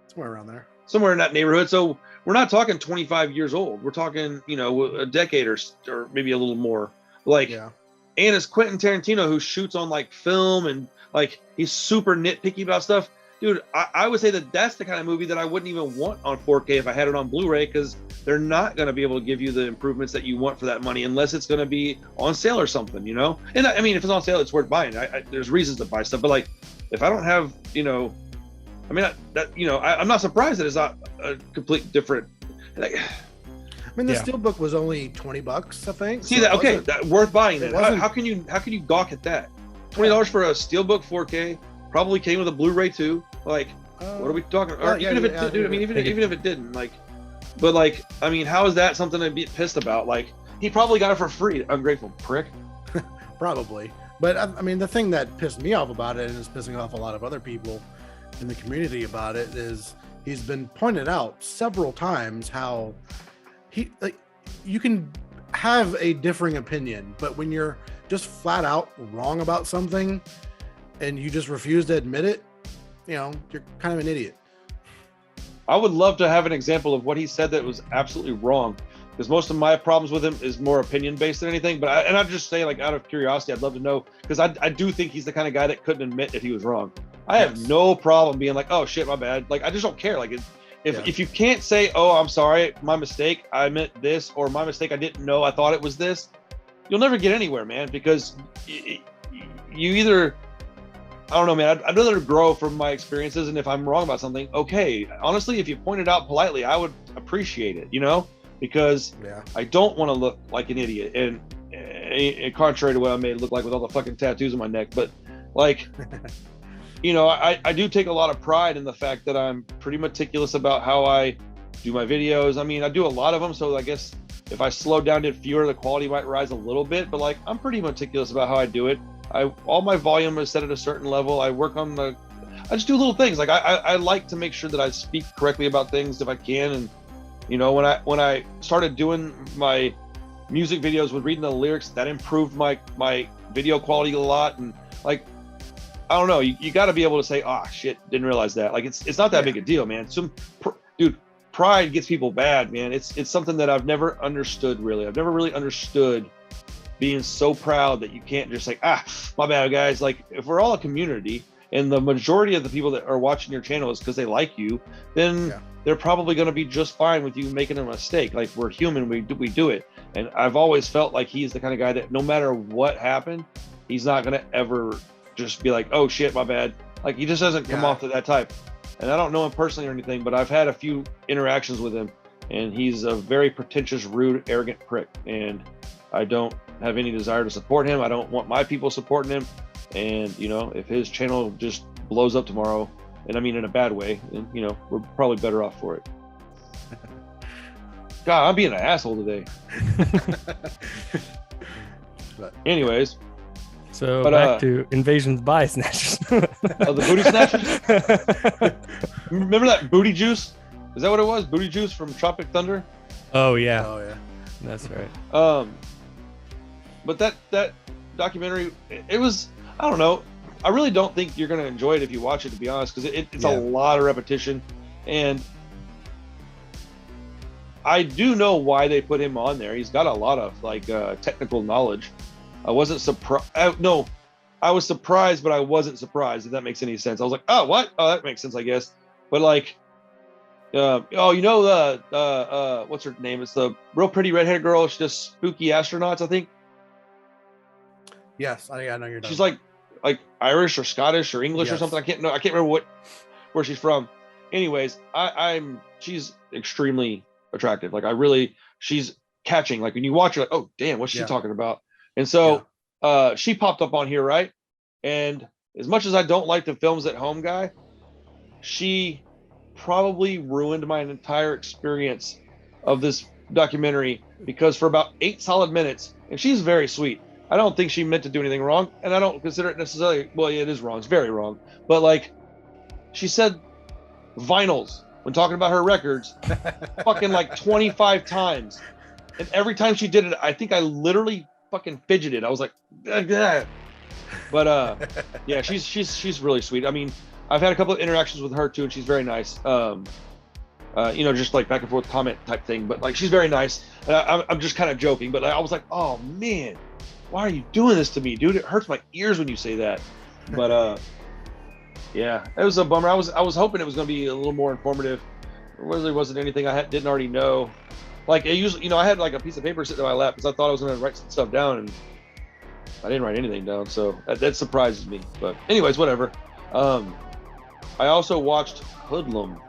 Somewhere around there. Somewhere in that neighborhood. So we're not talking 25 years old. We're talking, a decade or maybe a little more. Like, yeah. And it's Quentin Tarantino, who shoots on like film and like he's super nitpicky about stuff. Dude, I would say that's the kind of movie that I wouldn't even want on 4K if I had it on Blu-ray, because they're not going to be able to give you the improvements that you want for that money unless it's going to be on sale or something, And I mean, if it's on sale, it's worth buying. There's reasons to buy stuff, but like, if I don't have, I'm not surprised that it's not a complete different. Like, I mean, the Steelbook was only $20, I think. See that? Okay, that worth buying. Then how can you gawk at that? $20 for a Steelbook 4K, probably came with a Blu-ray too. Like, what are we talking? Or even if it did, dude, I mean, even if it didn't, like, but like, I mean, how is that something to be pissed about? Like, he probably got it for free. Ungrateful prick. Probably, but I mean, the thing that pissed me off about it, and is pissing off a lot of other people in the community about it, is he's been pointed out several times how you can have a differing opinion, but when you're just flat out wrong about something and you just refuse to admit it, you're kind of an idiot. I would love to have an example of what he said that was absolutely wrong, because most of my problems with him is more opinion based than anything. But I'd just say, like, out of curiosity, I'd love to know, because I do think he's the kind of guy that couldn't admit if he was wrong. I have no problem being like, oh shit, my bad. Like, I just don't care. Like, if you can't say, oh, I'm sorry, my mistake, I meant this, or my mistake, I didn't know, I thought it was this, you'll never get anywhere, man, because you either, I don't know, man, I'd rather grow from my experiences, and if I'm wrong about something, okay, honestly, if you point it out politely, I would appreciate it, because I don't want to look like an idiot, and contrary to what I made it look like with all the fucking tattoos on my neck, but like, I do take a lot of pride in the fact that I'm pretty meticulous about how I do my videos. I mean, I do a lot of them, so I guess if I slowed down, did fewer, the quality might rise a little bit, but like, I'm pretty meticulous about how I do it. All my volume is set at a certain level. I work on I just do little things. Like I like to make sure that I speak correctly about things if I can. And when I started doing my music videos with reading the lyrics, that improved my video quality a lot. And like, I don't know, you got to be able to say, ah, shit, didn't realize that. Like, it's not that big a deal, man. Dude, pride gets people bad, man. It's something that I've never understood, really. I've never really understood being so proud that you can't just like, my bad, guys. Like, if we're all a community and the majority of the people that are watching your channel is because they like you, then they're probably going to be just fine with you making a mistake. Like, we're human, we do it. And I've always felt like he's the kind of guy that no matter what happened, he's not going to ever just be like, oh shit, my bad. Like, he just doesn't come off to that type. And I don't know him personally or anything, but I've had a few interactions with him, and he's a very pretentious, rude, arrogant prick. And I don't have any desire to support him. I don't want my people supporting him. And, if his channel just blows up tomorrow, and I mean in a bad way, then, we're probably better off for it. God, I'm being an asshole today. But anyways. So back to Invasions by Snatchers. The booty snatchers? Remember that booty juice? Is that what it was? Booty juice from Tropic Thunder? Oh yeah. Oh yeah. That's right. But that documentary, it was, I don't know. I really don't think you're gonna enjoy it if you watch it, to be honest, because it's a lot of repetition. And I do know why they put him on there. He's got a lot of like technical knowledge. I wasn't surprised. No, I was surprised, but I wasn't surprised, if that makes any sense. I was like, oh, what? Oh, that makes sense, I guess. But like, What's her name? It's the real pretty redheaded girl. She's just spooky astronauts, I think. Yes, I know you're done. She's like Irish or Scottish or English or something. I can't remember where she's from. Anyways, she's extremely attractive. Like she's catching. Like when you watch her, like, oh damn, what's she talking about? And so she popped up on here, right? And as much as I don't like the films at home guy, she probably ruined my entire experience of this documentary, because for about 8 solid minutes, and she's very sweet. I don't think she meant to do anything wrong, and I don't consider it necessarily, well, yeah, it is wrong. It's very wrong. But like, she said vinyls when talking about her records fucking like 25 times. And every time she did it, I think I literally fucking fidgeted. I was like, ugh. But yeah, she's really sweet. I mean, I've had a couple of interactions with her too, and she's very nice. Just like back and forth comment type thing, but like, she's very nice. I'm just kind of joking, but I was like, oh man, why are you doing this to me, dude? It hurts my ears when you say that. But yeah, it was a bummer. I was hoping it was going to be a little more informative. There really wasn't anything I didn't already know. Like it usually, I had like a piece of paper sitting in my lap because I thought I was going to write some stuff down, and I didn't write anything down. So that surprises me. But anyways, whatever. I also watched Hoodlum.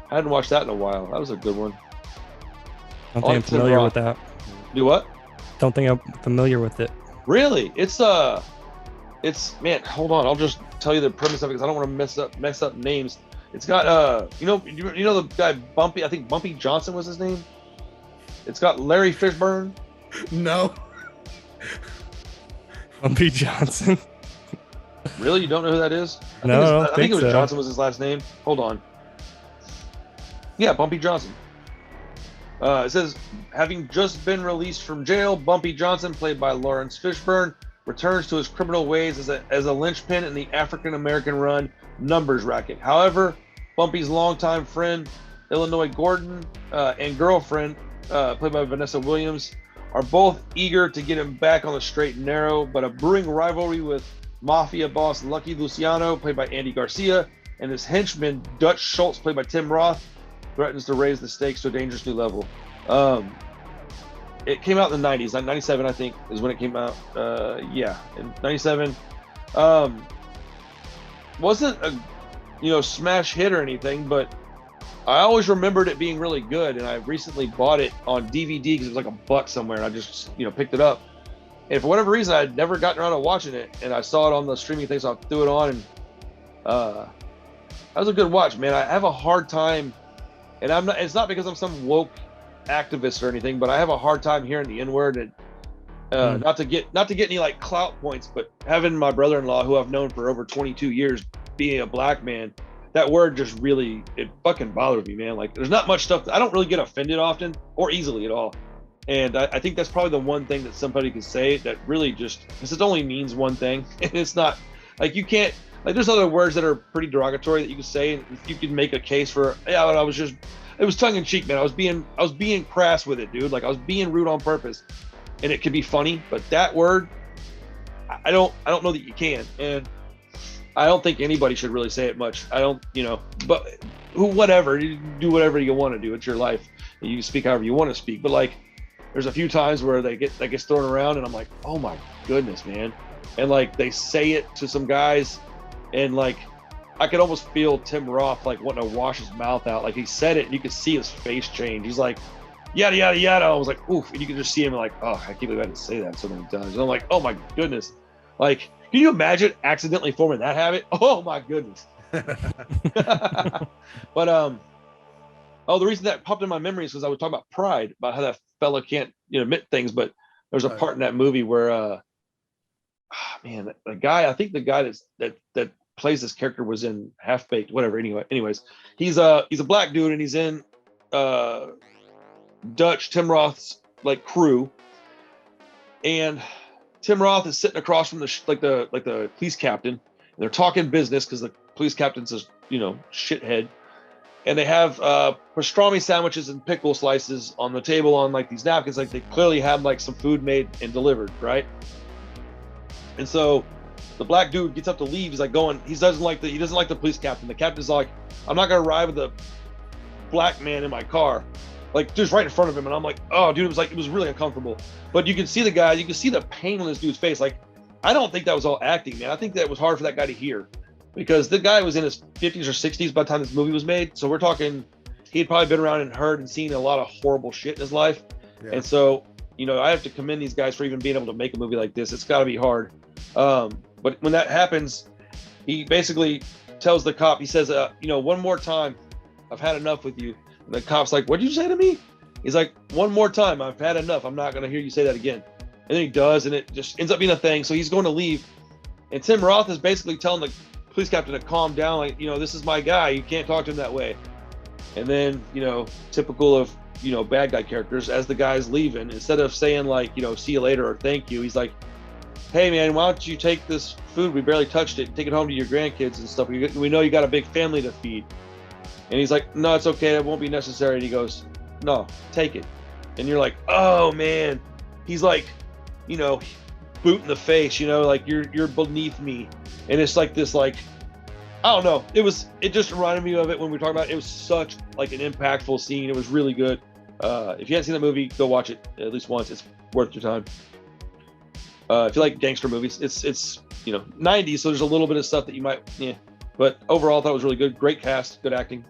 I hadn't watched that in a while. That was a good one. Don't think I'm familiar with that. Do what? Don't think I'm familiar with it. Really? It's man, hold on. I'll just tell you the premise of it because I don't want to mess up names. It's got you know the guy Bumpy, I think Bumpy Johnson was his name. It's got Larry Fishburne. No. Bumpy Johnson. Really? You don't know who that is? I think it was Johnson was his last name. Hold on. Yeah, Bumpy Johnson. It says, having just been released from jail, Bumpy Johnson, played by Lawrence Fishburne, returns to his criminal ways as a linchpin in the African-American-run numbers racket. However, Bumpy's longtime friend, Illinois Gordon, and girlfriend, played by Vanessa Williams, are both eager to get him back on the straight and narrow, but a brewing rivalry with Mafia boss Lucky Luciano, played by Andy Garcia, and his henchman Dutch Schultz, played by Tim Roth, threatens to raise the stakes to a dangerous new level. It came out in the 90s, 97 I think is when it came out. Yeah, in 97. Wasn't a smash hit or anything, but I always remembered it being really good, and I recently bought it on DVD because it was like $1 somewhere, and I just picked it up. And for whatever reason, I'd never gotten around to watching it, and I saw it on the streaming thing, so I threw it on, and that was a good watch, man. I have a hard time, and it's not because I'm some woke activist or anything, but I have a hard time hearing the N-word, and not to get any like clout points, but having my brother-in-law, who I've known for over 22 years, being a black man, that word just really, it fucking bothers me, man. Like, there's not much stuff I don't really get offended often or easily at all. And I think that's probably the one thing that somebody could say that really just, because it only means one thing. And it's not, like, you can't, like, there's other words that are pretty derogatory that you can say, and you can make a case for, yeah, it was tongue in cheek, man. I was being crass with it, dude. Like, I was being rude on purpose. And it could be funny, but that word, I don't know that you can. And I don't think anybody should really say it much. I don't, but whatever, you do whatever you want to do. It's your life. You speak however you want to speak. But like, there's a few times where that gets thrown around, and I'm like, oh my goodness, man. And like, they say it to some guys, and like, I could almost feel Tim Roth like wanting to wash his mouth out. Like, he said it, and you could see his face change. He's like, yada yada yada. I was like, oof, and you could just see him like, oh, I can't believe I had to say that so many times. And I'm like, oh my goodness. Like, can you imagine accidentally forming that habit? Oh my goodness. But the reason that popped in my memory is because I was talking about pride, about how that fella can't admit things. But there's a part in that movie where man, the guy, I think the guy that plays this character was in Half Baked, whatever. Anyways, he's a black dude, and he's in Dutch Tim Roth's like crew, and Tim Roth is sitting across from the police captain, and they're talking business because the police captain's a shithead, and they have pastrami sandwiches and pickle slices on the table on like these napkins, like they clearly had like some food made and delivered, right? And so the black dude gets up to leave. He's like he doesn't like the police captain. The captain's like, I'm not gonna ride with black man in my car, like just right in front of him, and I'm like, oh, dude, it was really uncomfortable. But you can see you can see the pain on this dude's face. Like, I don't think that was all acting, man. I think that was hard for that guy to hear, because the guy was in his 50s or 60s by the time this movie was made. So we're talking, he'd probably been around and heard and seen a lot of horrible shit in his life. Yeah. And so, you know, I have to commend these guys for even being able to make a movie like this. It's got to be hard. But when that happens, he basically tells the cop, he says, you know, one more time, I've had enough with you. And the cop's like, what did you say to me? He's like, one more time, I've had enough. I'm not going to hear you say that again. And then he does, and it just ends up being a thing. So he's going to leave. And Tim Roth is basically telling the police captain to calm down. Like, you know, this is my guy. You can't talk to him that way. And then, you know, typical of, you know, bad guy characters, as the guy's leaving, instead of saying like, you know, see you later or thank you, he's like, hey man, why don't you take this food, we barely touched it, take it home to your grandkids and stuff, we know you got a big family to feed. And he's like, no, it's okay, it won't be necessary. And he goes, no, take it. And you're like, oh man, he's like, you know, boot in the face, you know, like you're beneath me. And it's like this, like, I don't know, it just reminded me of it when we were talking about it. It was such like an impactful scene. It was really good. If you haven't seen that movie, go watch it at least once. It's worth your time. If you like gangster movies, it's you know, 90s, so there's a little bit of stuff that you might, yeah. But overall, I thought it was really good. Great cast, good acting.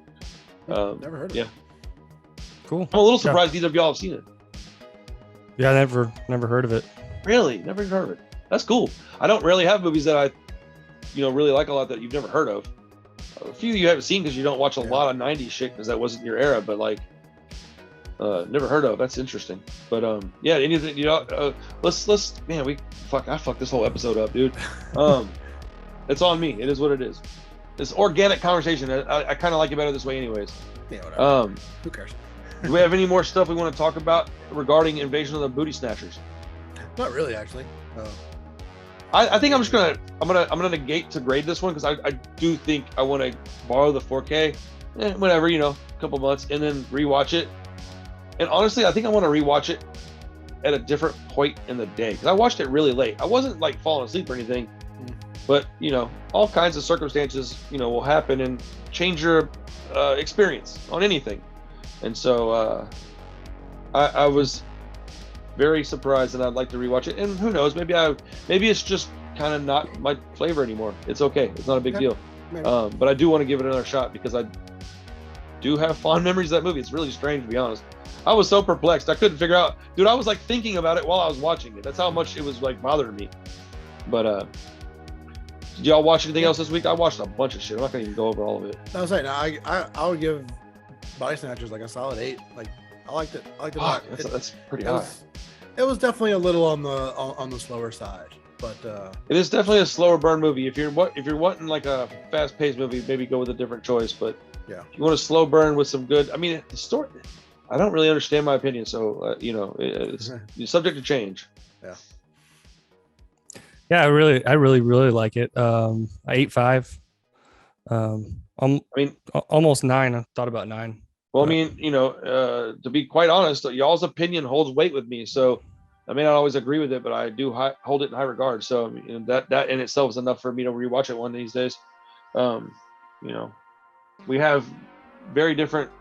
Never heard of it. Cool. I'm a little surprised either of y'all have seen it. Yeah, I never heard of it. Really? Never even heard of it. That's cool. I don't really have movies that I, you know, really like a lot that you've never heard of. A few you haven't seen because you don't watch a lot of 90s shit because that wasn't your era, but like, never heard of. That's interesting. But yeah, anything, you know, let's man, I fucked this whole episode up, dude. It's on me. It is what it is. It's organic conversation. I kind of like it better this way anyways. Yeah, whatever. Who cares? Do we have any more stuff we want to talk about regarding Invasion of the Booty Snatchers? Not really, actually. I think I'm gonna negate to grade this one because I do think I want to borrow the 4K, whatever, you know, a couple months, and then rewatch it. And honestly, I think I want to rewatch it at a different point in the day because I watched it really late. I wasn't like falling asleep or anything, but you know, all kinds of circumstances, you know, will happen and change your experience on anything. And so I was very surprised, and I'd like to rewatch it. And who knows, maybe it's just kind of not my flavor anymore. It's okay. It's not a big deal. But I do want to give it another shot because I do have fond memories of that movie. It's really strange, to be honest. I was so perplexed. I couldn't figure out, dude. I was like thinking about it while I was watching it. That's how much it was like bothering me. But did y'all watch anything else this week? I watched a bunch of shit. I'm not gonna even go over all of it. I was saying, I would give Body Snatchers like a solid 8. Like, I liked it. I liked it a lot. That's pretty high. It was definitely a little on the slower side, but it is definitely a slower burn movie. If you're wanting like a fast paced movie, maybe go with a different choice. But yeah, if you want a slow burn with some good, I mean, the story, I don't really understand my opinion, so you know, it's subject to change. Yeah. Yeah, I really like it. I 8.5. I mean, almost 9. I thought about 9. Well, I mean, you know, to be quite honest, y'all's opinion holds weight with me. So I may not always agree with it, but I do hold it in high regard. So I mean, that in itself is enough for me to rewatch it one of these days. You know, we have very different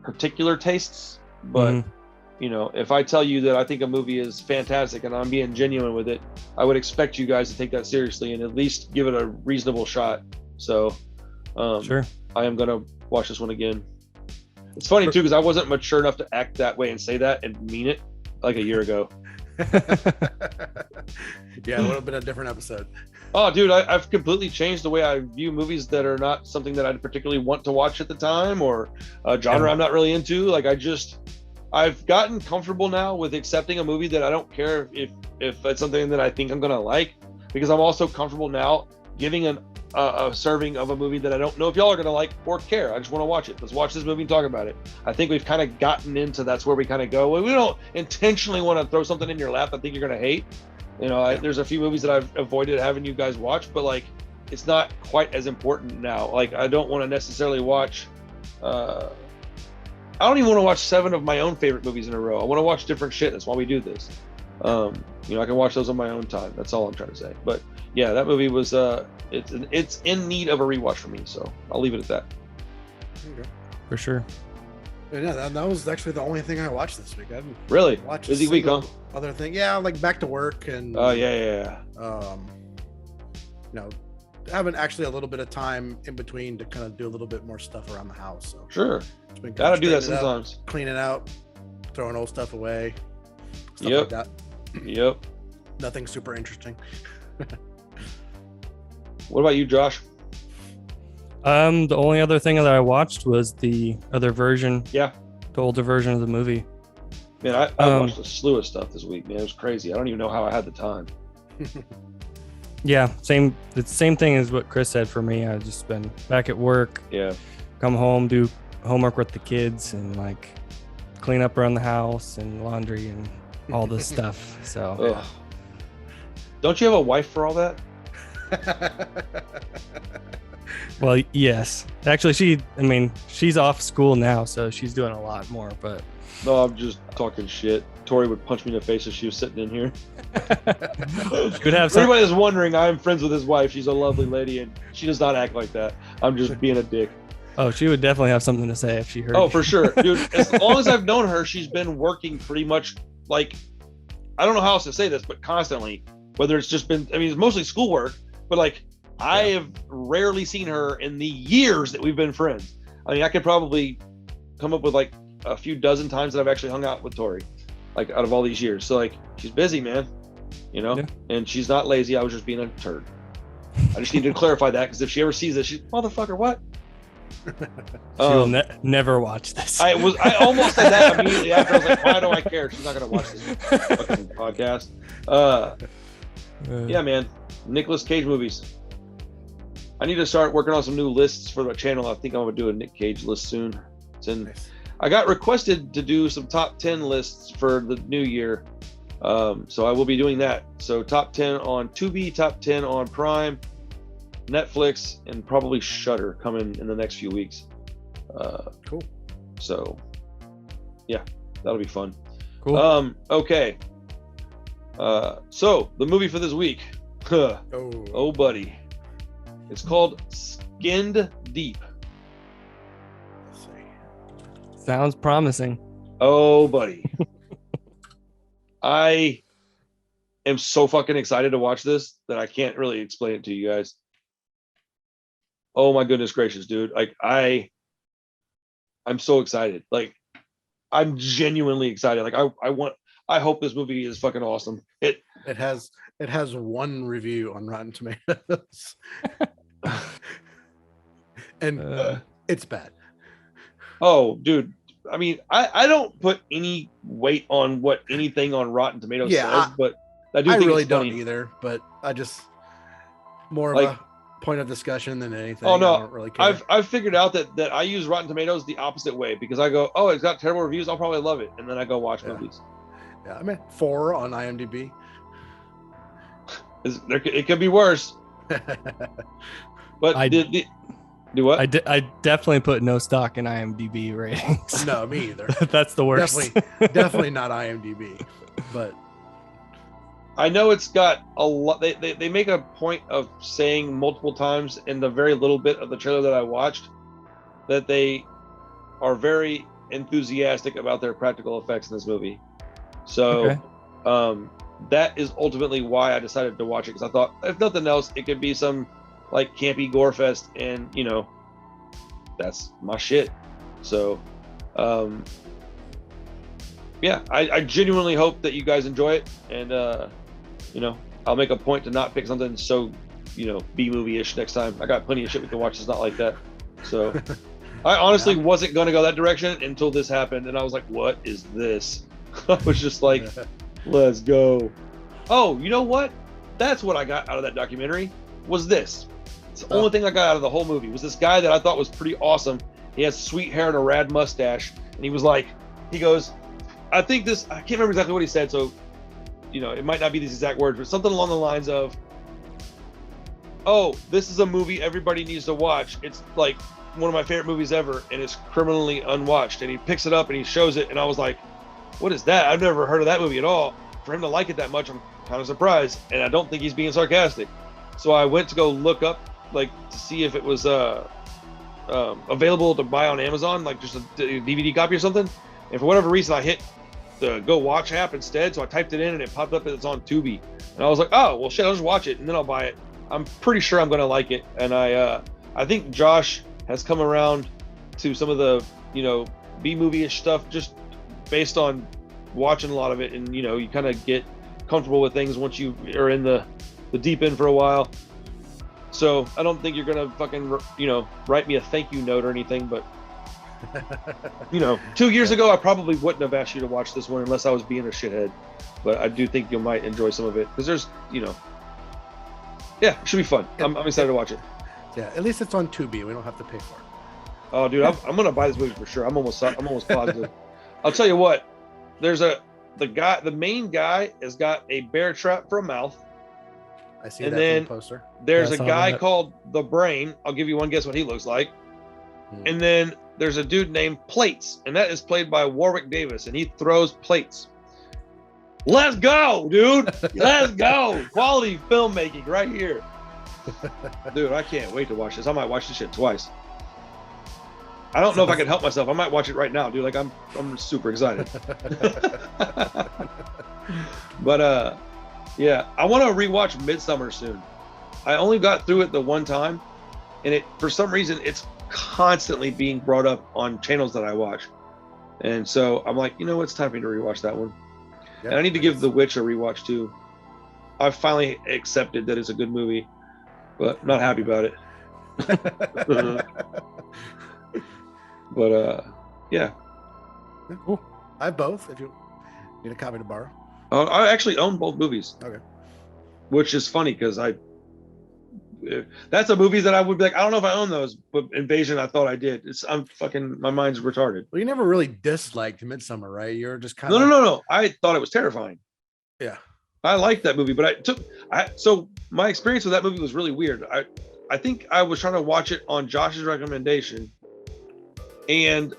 particular tastes, but you know, if I tell you that I think a movie is fantastic and I'm being genuine with it, I would expect you guys to take that seriously and at least give it a reasonable shot. So sure. I am going to watch this one again. It's funny too, because I wasn't mature enough to act that way and say that and mean it like a year ago. Yeah, it would have been a different episode. Oh, dude, I've completely changed the way I view movies that are not something that I particularly want to watch at the time, or a genre I'm not really into. Like, I've gotten comfortable now with accepting a movie that I don't care if it's something that I think I'm going to like, because I'm also comfortable now giving a serving of a movie that I don't know if y'all are going to like or care. I just want to watch it. Let's watch this movie and talk about it. I think we've kind of gotten into that's where we kind of go. We don't intentionally want to throw something in your lap I think you're going to hate. You know, there's a few movies that I've avoided having you guys watch, but like, it's not quite as important now. Like, I don't want to necessarily watch, I don't even want to watch 7 of my own favorite movies in a row. I want to watch different shit. That's why we do this. You know, I can watch those on my own time. That's all I'm trying to say. But yeah, that movie was, it's in need of a rewatch for me. So I'll leave it at that. Okay. For sure. Yeah, that was actually the only thing I watched this week. I haven't Really? watched Busy week, huh? other thing. Yeah, like back to work and Oh yeah. having actually a little bit of time in between to kind of do a little bit more stuff around the house. So Sure. it's been Gotta do that straightening it up, sometimes. cleaning out, throwing old stuff away, stuff Yep. like that. Yep. Nothing super interesting. What about you, Josh? The only other thing that I watched was the other version. Yeah. The older version of the movie. Man, I watched a slew of stuff this week, man. It was crazy. I don't even know how I had the time. Yeah, same. It's the same thing as what Chris said for me. I've just been back at work. Yeah. Come home, do homework with the kids, and like clean up around the house and laundry and all this stuff. So. Ugh. Don't you have a wife for all that? Well, yes. Actually, she's off school now, so she's doing a lot more. But No, I'm just talking shit. Tori would punch me in the face if she was sitting in here. could have some. Everybody is wondering, I'm friends with his wife. She's a lovely lady, and she does not act like that. I'm just being a dick. Oh, she would definitely have something to say if she heard. Oh, for sure, dude. As long as I've known her, she's been working pretty much like, I don't know how else to say this, but constantly. Whether it's just been, it's mostly schoolwork, but like I have rarely seen her in the years that we've been friends. I could probably come up with like a few dozen times that I've actually hung out with Tori, like out of all these years. So like she's busy, man, and she's not lazy. I was just being a turd. I just need to clarify that, because if she ever sees this, she's, motherfucker, what? She will never watch this. I almost said that immediately after. I was like, why do I care? She's not gonna watch this fucking podcast. Yeah, man. Nicolas Cage movies. I need to start working on some new lists for the channel. I think I'm gonna do a Nick Cage list soon. Nice. I got requested to do some top 10 lists for the new year, so I will be doing that. So top 10 on Tubi, top 10 on Prime, Netflix, and probably Shudder coming in the next few weeks. Cool. So yeah, that'll be fun. Cool. Okay. So the movie for this week. Oh, buddy. It's called Skinned Deep. Let's see. Sounds promising. Oh, buddy. I am so fucking excited to watch this that I can't really explain it to you guys. Oh my goodness gracious, dude. Like I'm so excited. Like I'm genuinely excited. Like I hope this movie is fucking awesome. It has one review on Rotten Tomatoes. And it's bad. Oh, dude. I don't put any weight on what anything on Rotten Tomatoes says, but I do think really it's funny. don't either, but I just more Like, of a point of discussion than anything. Oh no, I don't really care. I've figured out that I use Rotten Tomatoes the opposite way, because I go, oh, it's got terrible reviews, I'll probably love it, and then I go watch movies. Yeah, 4 on IMDb. It could be worse. But do what? I definitely put no stock in IMDb ratings. No, me either. That's the worst. Definitely not IMDb. But I know it's got a lot. They make a point of saying multiple times in the very little bit of the trailer that I watched that they are very enthusiastic about their practical effects in this movie. So that is ultimately why I decided to watch it, because I thought, if nothing else, it could be some like campy gore fest, and that's my shit. So yeah, I genuinely hope that you guys enjoy it, and I'll make a point to not pick something so B movie-ish next time. I got plenty of shit we can watch that's not like that. So I honestly wasn't going to go that direction until this happened, and I was like, what is this? I was just like, let's go. Oh, you know what? That's what I got out of that documentary, was this. It's the only thing I got out of the whole movie, was this guy that I thought was pretty awesome. He has sweet hair and a rad mustache, and he goes, I think this, I can't remember exactly what he said, so it might not be these exact words, but something along the lines of, oh, this is a movie everybody needs to watch. It's like one of my favorite movies ever, and it's criminally unwatched. And he picks it up and he shows it, and I was like, what is that? I've never heard of that movie at all. For him to like it that much, I'm kind of surprised, and I don't think he's being sarcastic. So I went to go look up, like, to see if it was available to buy on Amazon, like just a DVD copy or something. And for whatever reason, I hit the Go Watch app instead. So I typed it in and it popped up that it's on Tubi. And I was like, oh, well, shit, I'll just watch it and then I'll buy it. I'm pretty sure I'm going to like it. And I think Josh has come around to some of the, B-movie-ish stuff just based on watching a lot of it. And, you kind of get comfortable with things once you are in the deep end for a while. So I don't think you're going to fucking, write me a thank you note or anything. But, 2 years ago, I probably wouldn't have asked you to watch this one unless I was being a shithead. But I do think you might enjoy some of it because there's, yeah, it should be fun. I'm excited to watch it. Yeah, at least it's on Tubi. We don't have to pay for it. Oh, dude, I'm gonna buy this movie for sure. I'm almost positive. I'll tell you what. There's the main guy has got a bear trap for a mouth. I see and that then from the poster. There's a guy called the Brain. I'll give you one guess what he looks like. And then there's a dude named Plates, and that is played by Warwick Davis, and he throws plates. Let's go, dude. Let's go. Quality filmmaking right here. Dude, I can't wait to watch this. I might watch this shit twice. I don't know if I can help myself. I might watch it right now, dude. Like I'm super excited. But yeah, I want to rewatch Midsummer soon. I only got through it the one time, and it for some reason it's constantly being brought up on channels that I watch. And so I'm like, it's time for me to rewatch that one. Yep, and I need to give The Witch a rewatch too. I've finally accepted that it's a good movie, but I'm not happy about it. But yeah. Cool. I have both if you need a copy to borrow. I actually own both movies. Okay. Which is funny because that's a movie that I would be like, I don't know if I own those, but Invasion, I thought I did. My mind's retarded. Well, you never really disliked Midsummer, right? You're just kind of No. I thought it was terrifying. Yeah. I liked that movie, but so my experience with that movie was really weird. I think I was trying to watch it on Josh's recommendation, and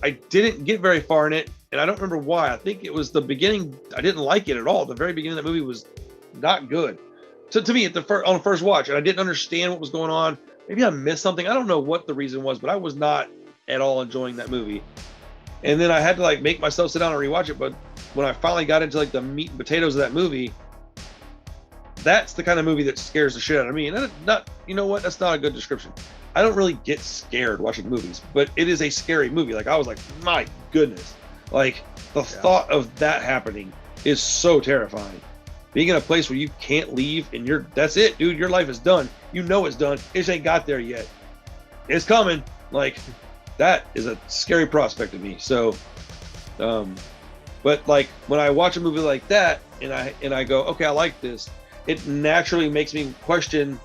I didn't get very far in it, and I don't remember why. I think it was the beginning. I didn't like it at all. The very beginning of that movie was not good. To me, on the first watch, and I didn't understand what was going on. Maybe I missed something. I don't know what the reason was, but I was not at all enjoying that movie. And then I had to make myself sit down and rewatch it. But when I finally got into the meat and potatoes of that movie, that's the kind of movie that scares the shit out of me. And you know what? That's not a good description. I don't really get scared watching movies, but it is a scary movie. I was like, my goodness. The thought of that happening is so terrifying. Being in a place where you can't leave and that's it, dude. Your life is done. You know it's done. It just ain't got there yet. It's coming. That is a scary prospect to me. So, but when I watch a movie like that and I go, okay, I like this, it naturally makes me question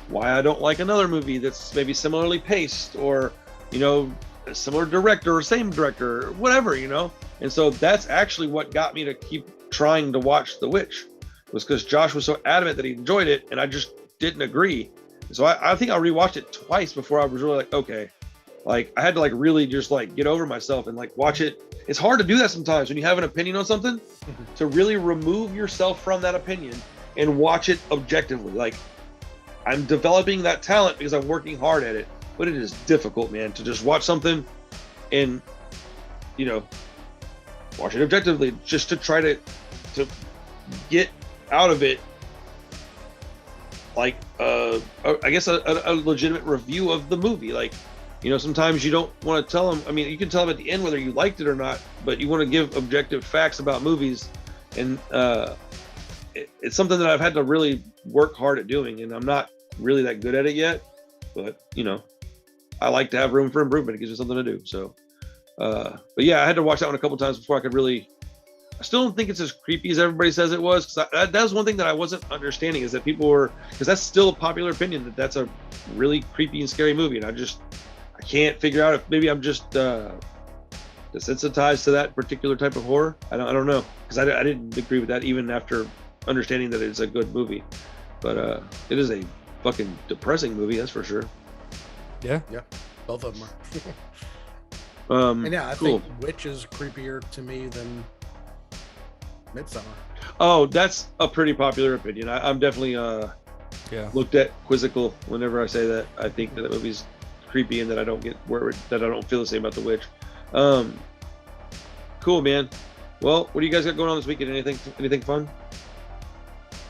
why I don't like another movie that's maybe similarly paced or, a similar director or same director or whatever, And so that's actually what got me to keep trying to watch The Witch. Was because Josh was so adamant that he enjoyed it, and I just didn't agree. So I think I rewatched it twice before I was really okay. I had to really just get over myself and watch it. It's hard to do that sometimes when you have an opinion on something, to really remove yourself from that opinion and watch it objectively. I'm developing that talent because I'm working hard at it, but it is difficult, man, to just watch something and watch it objectively just to try to get out of it I guess a legitimate review of the movie. Sometimes you don't want to tell them. I mean, you can tell them at the end whether you liked it or not, but you want to give objective facts about movies, and it's something that I've had to really work hard at doing, and I'm not really that good at it yet. But I like to have room for improvement. It gives me something to do. So, but yeah, I had to watch that one a couple times before I could really. I still don't think it's as creepy as everybody says it was. That was one thing that I wasn't understanding, is that people were, because that's still a popular opinion, that that's a really creepy and scary movie. And I can't figure out if maybe I'm just desensitized to that particular type of horror. I don't know, because I didn't agree with that even after understanding that it's a good movie. But it is a fucking depressing movie, that's for sure. Yeah, both of them are. And yeah, I think Witch is creepier to me than Midsummer. Oh, that's a pretty popular opinion. I'm definitely looked at quizzical whenever I say that. I think that movie's creepy and that I don't get that I don't feel the same about The Witch. Cool, man. Well, what do you guys got going on this weekend? Anything fun?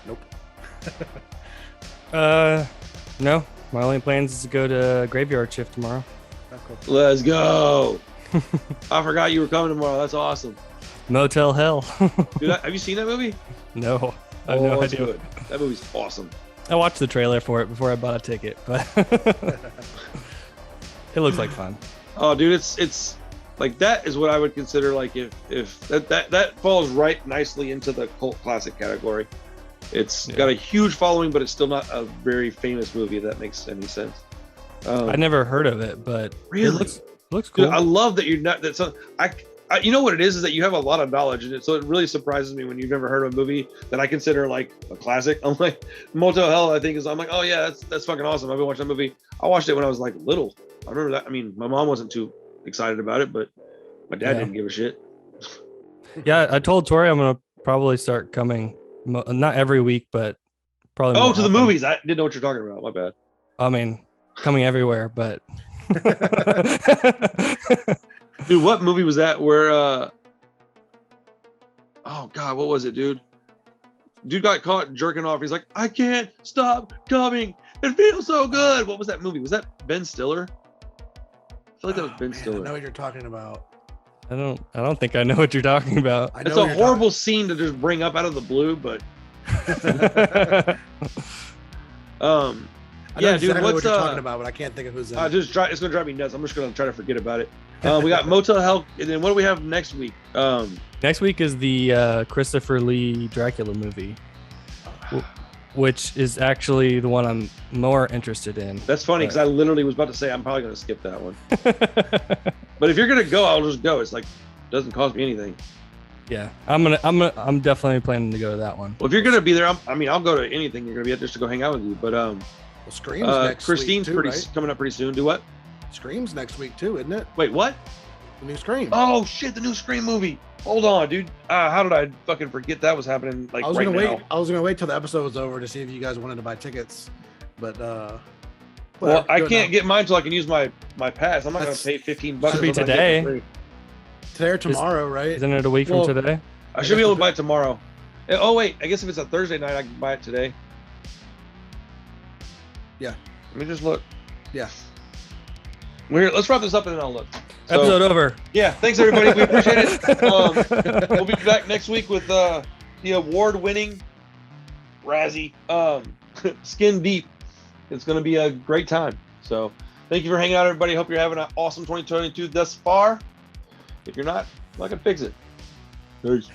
Nope. No. My only plans is to go to graveyard shift tomorrow. Oh, cool. Let's go. I forgot you were coming tomorrow. That's awesome. Motel Hell. Dude, have you seen that movie? No. I have no it's idea. good. That movie's awesome. I watched the trailer for it before I bought a ticket, but it looks like fun. Oh, dude, it's like that is what I would consider like if that falls right nicely into the cult classic category. It's got a huge following, but it's still not a very famous movie, if that makes any sense. I never heard of it, but really it looks cool. Dude, I love that you're not that. So I you know what it is that you have a lot of knowledge in it, so it really surprises me when you've never heard of a movie that I consider like a classic. I'm like Motel Hell. I'm like, oh yeah, that's fucking awesome. I've been watching that movie. I watched it when I was like little. I remember that. I mean, my mom wasn't too excited about it, but my dad didn't give a shit. Yeah, I told Tori I'm gonna probably start coming, not every week, but probably. Oh, to the movies. I didn't know what you're talking about. My bad. I mean, coming everywhere, but. Dude, what movie was that where oh god, what was it, dude? Dude got caught jerking off. He's like, I can't stop coming. It feels so good. What was that movie? Was that Ben Stiller? I feel like that was Ben Stiller. I know what you're talking about. I don't think I know what you're talking about. It's a horrible scene to just bring up out of the blue, but I know yeah, exactly dude, what's what you're talking about, but I can't think of who's in it. it's gonna drive me nuts. I'm just gonna try to forget about it. We got Motel Hell, and then what do we have next week? Next week is the Christopher Lee Dracula movie, which is actually the one I'm more interested in. That's funny because I literally was about to say I'm probably gonna skip that one. But if you're gonna go, I'll just go. It's like doesn't cost me anything. Yeah, I'm definitely planning to go to that one. Well, if you're gonna be there, I'll go to anything you're gonna be at just to go hang out with you. But well, Scream's next Christine's week too, right? coming up pretty soon. Do what? Scream's next week too, isn't it? Wait, what? The new Scream. Oh shit, the new Scream movie. Hold on, dude. How did I fucking forget that was happening? Like I was right gonna now. wait. I was gonna wait till the episode was over to see if you guys wanted to buy tickets, but well, I can't get mine till I can use my pass. I'm not gonna pay $15. Should be today. Today or tomorrow, right? Isn't it a week from today? I should be able to buy it tomorrow. Oh wait, I guess if it's a Thursday night, I can buy it today. Yeah. Let me just look. Yeah. Let's wrap this up and then I'll look. So, Episode over. Yeah, thanks everybody. We appreciate it. We'll be back next week with the award-winning Razzie Skin Deep. It's going to be a great time. So thank you for hanging out, everybody. Hope you're having an awesome 2022 thus far. If you're not, I can fix it. Peace.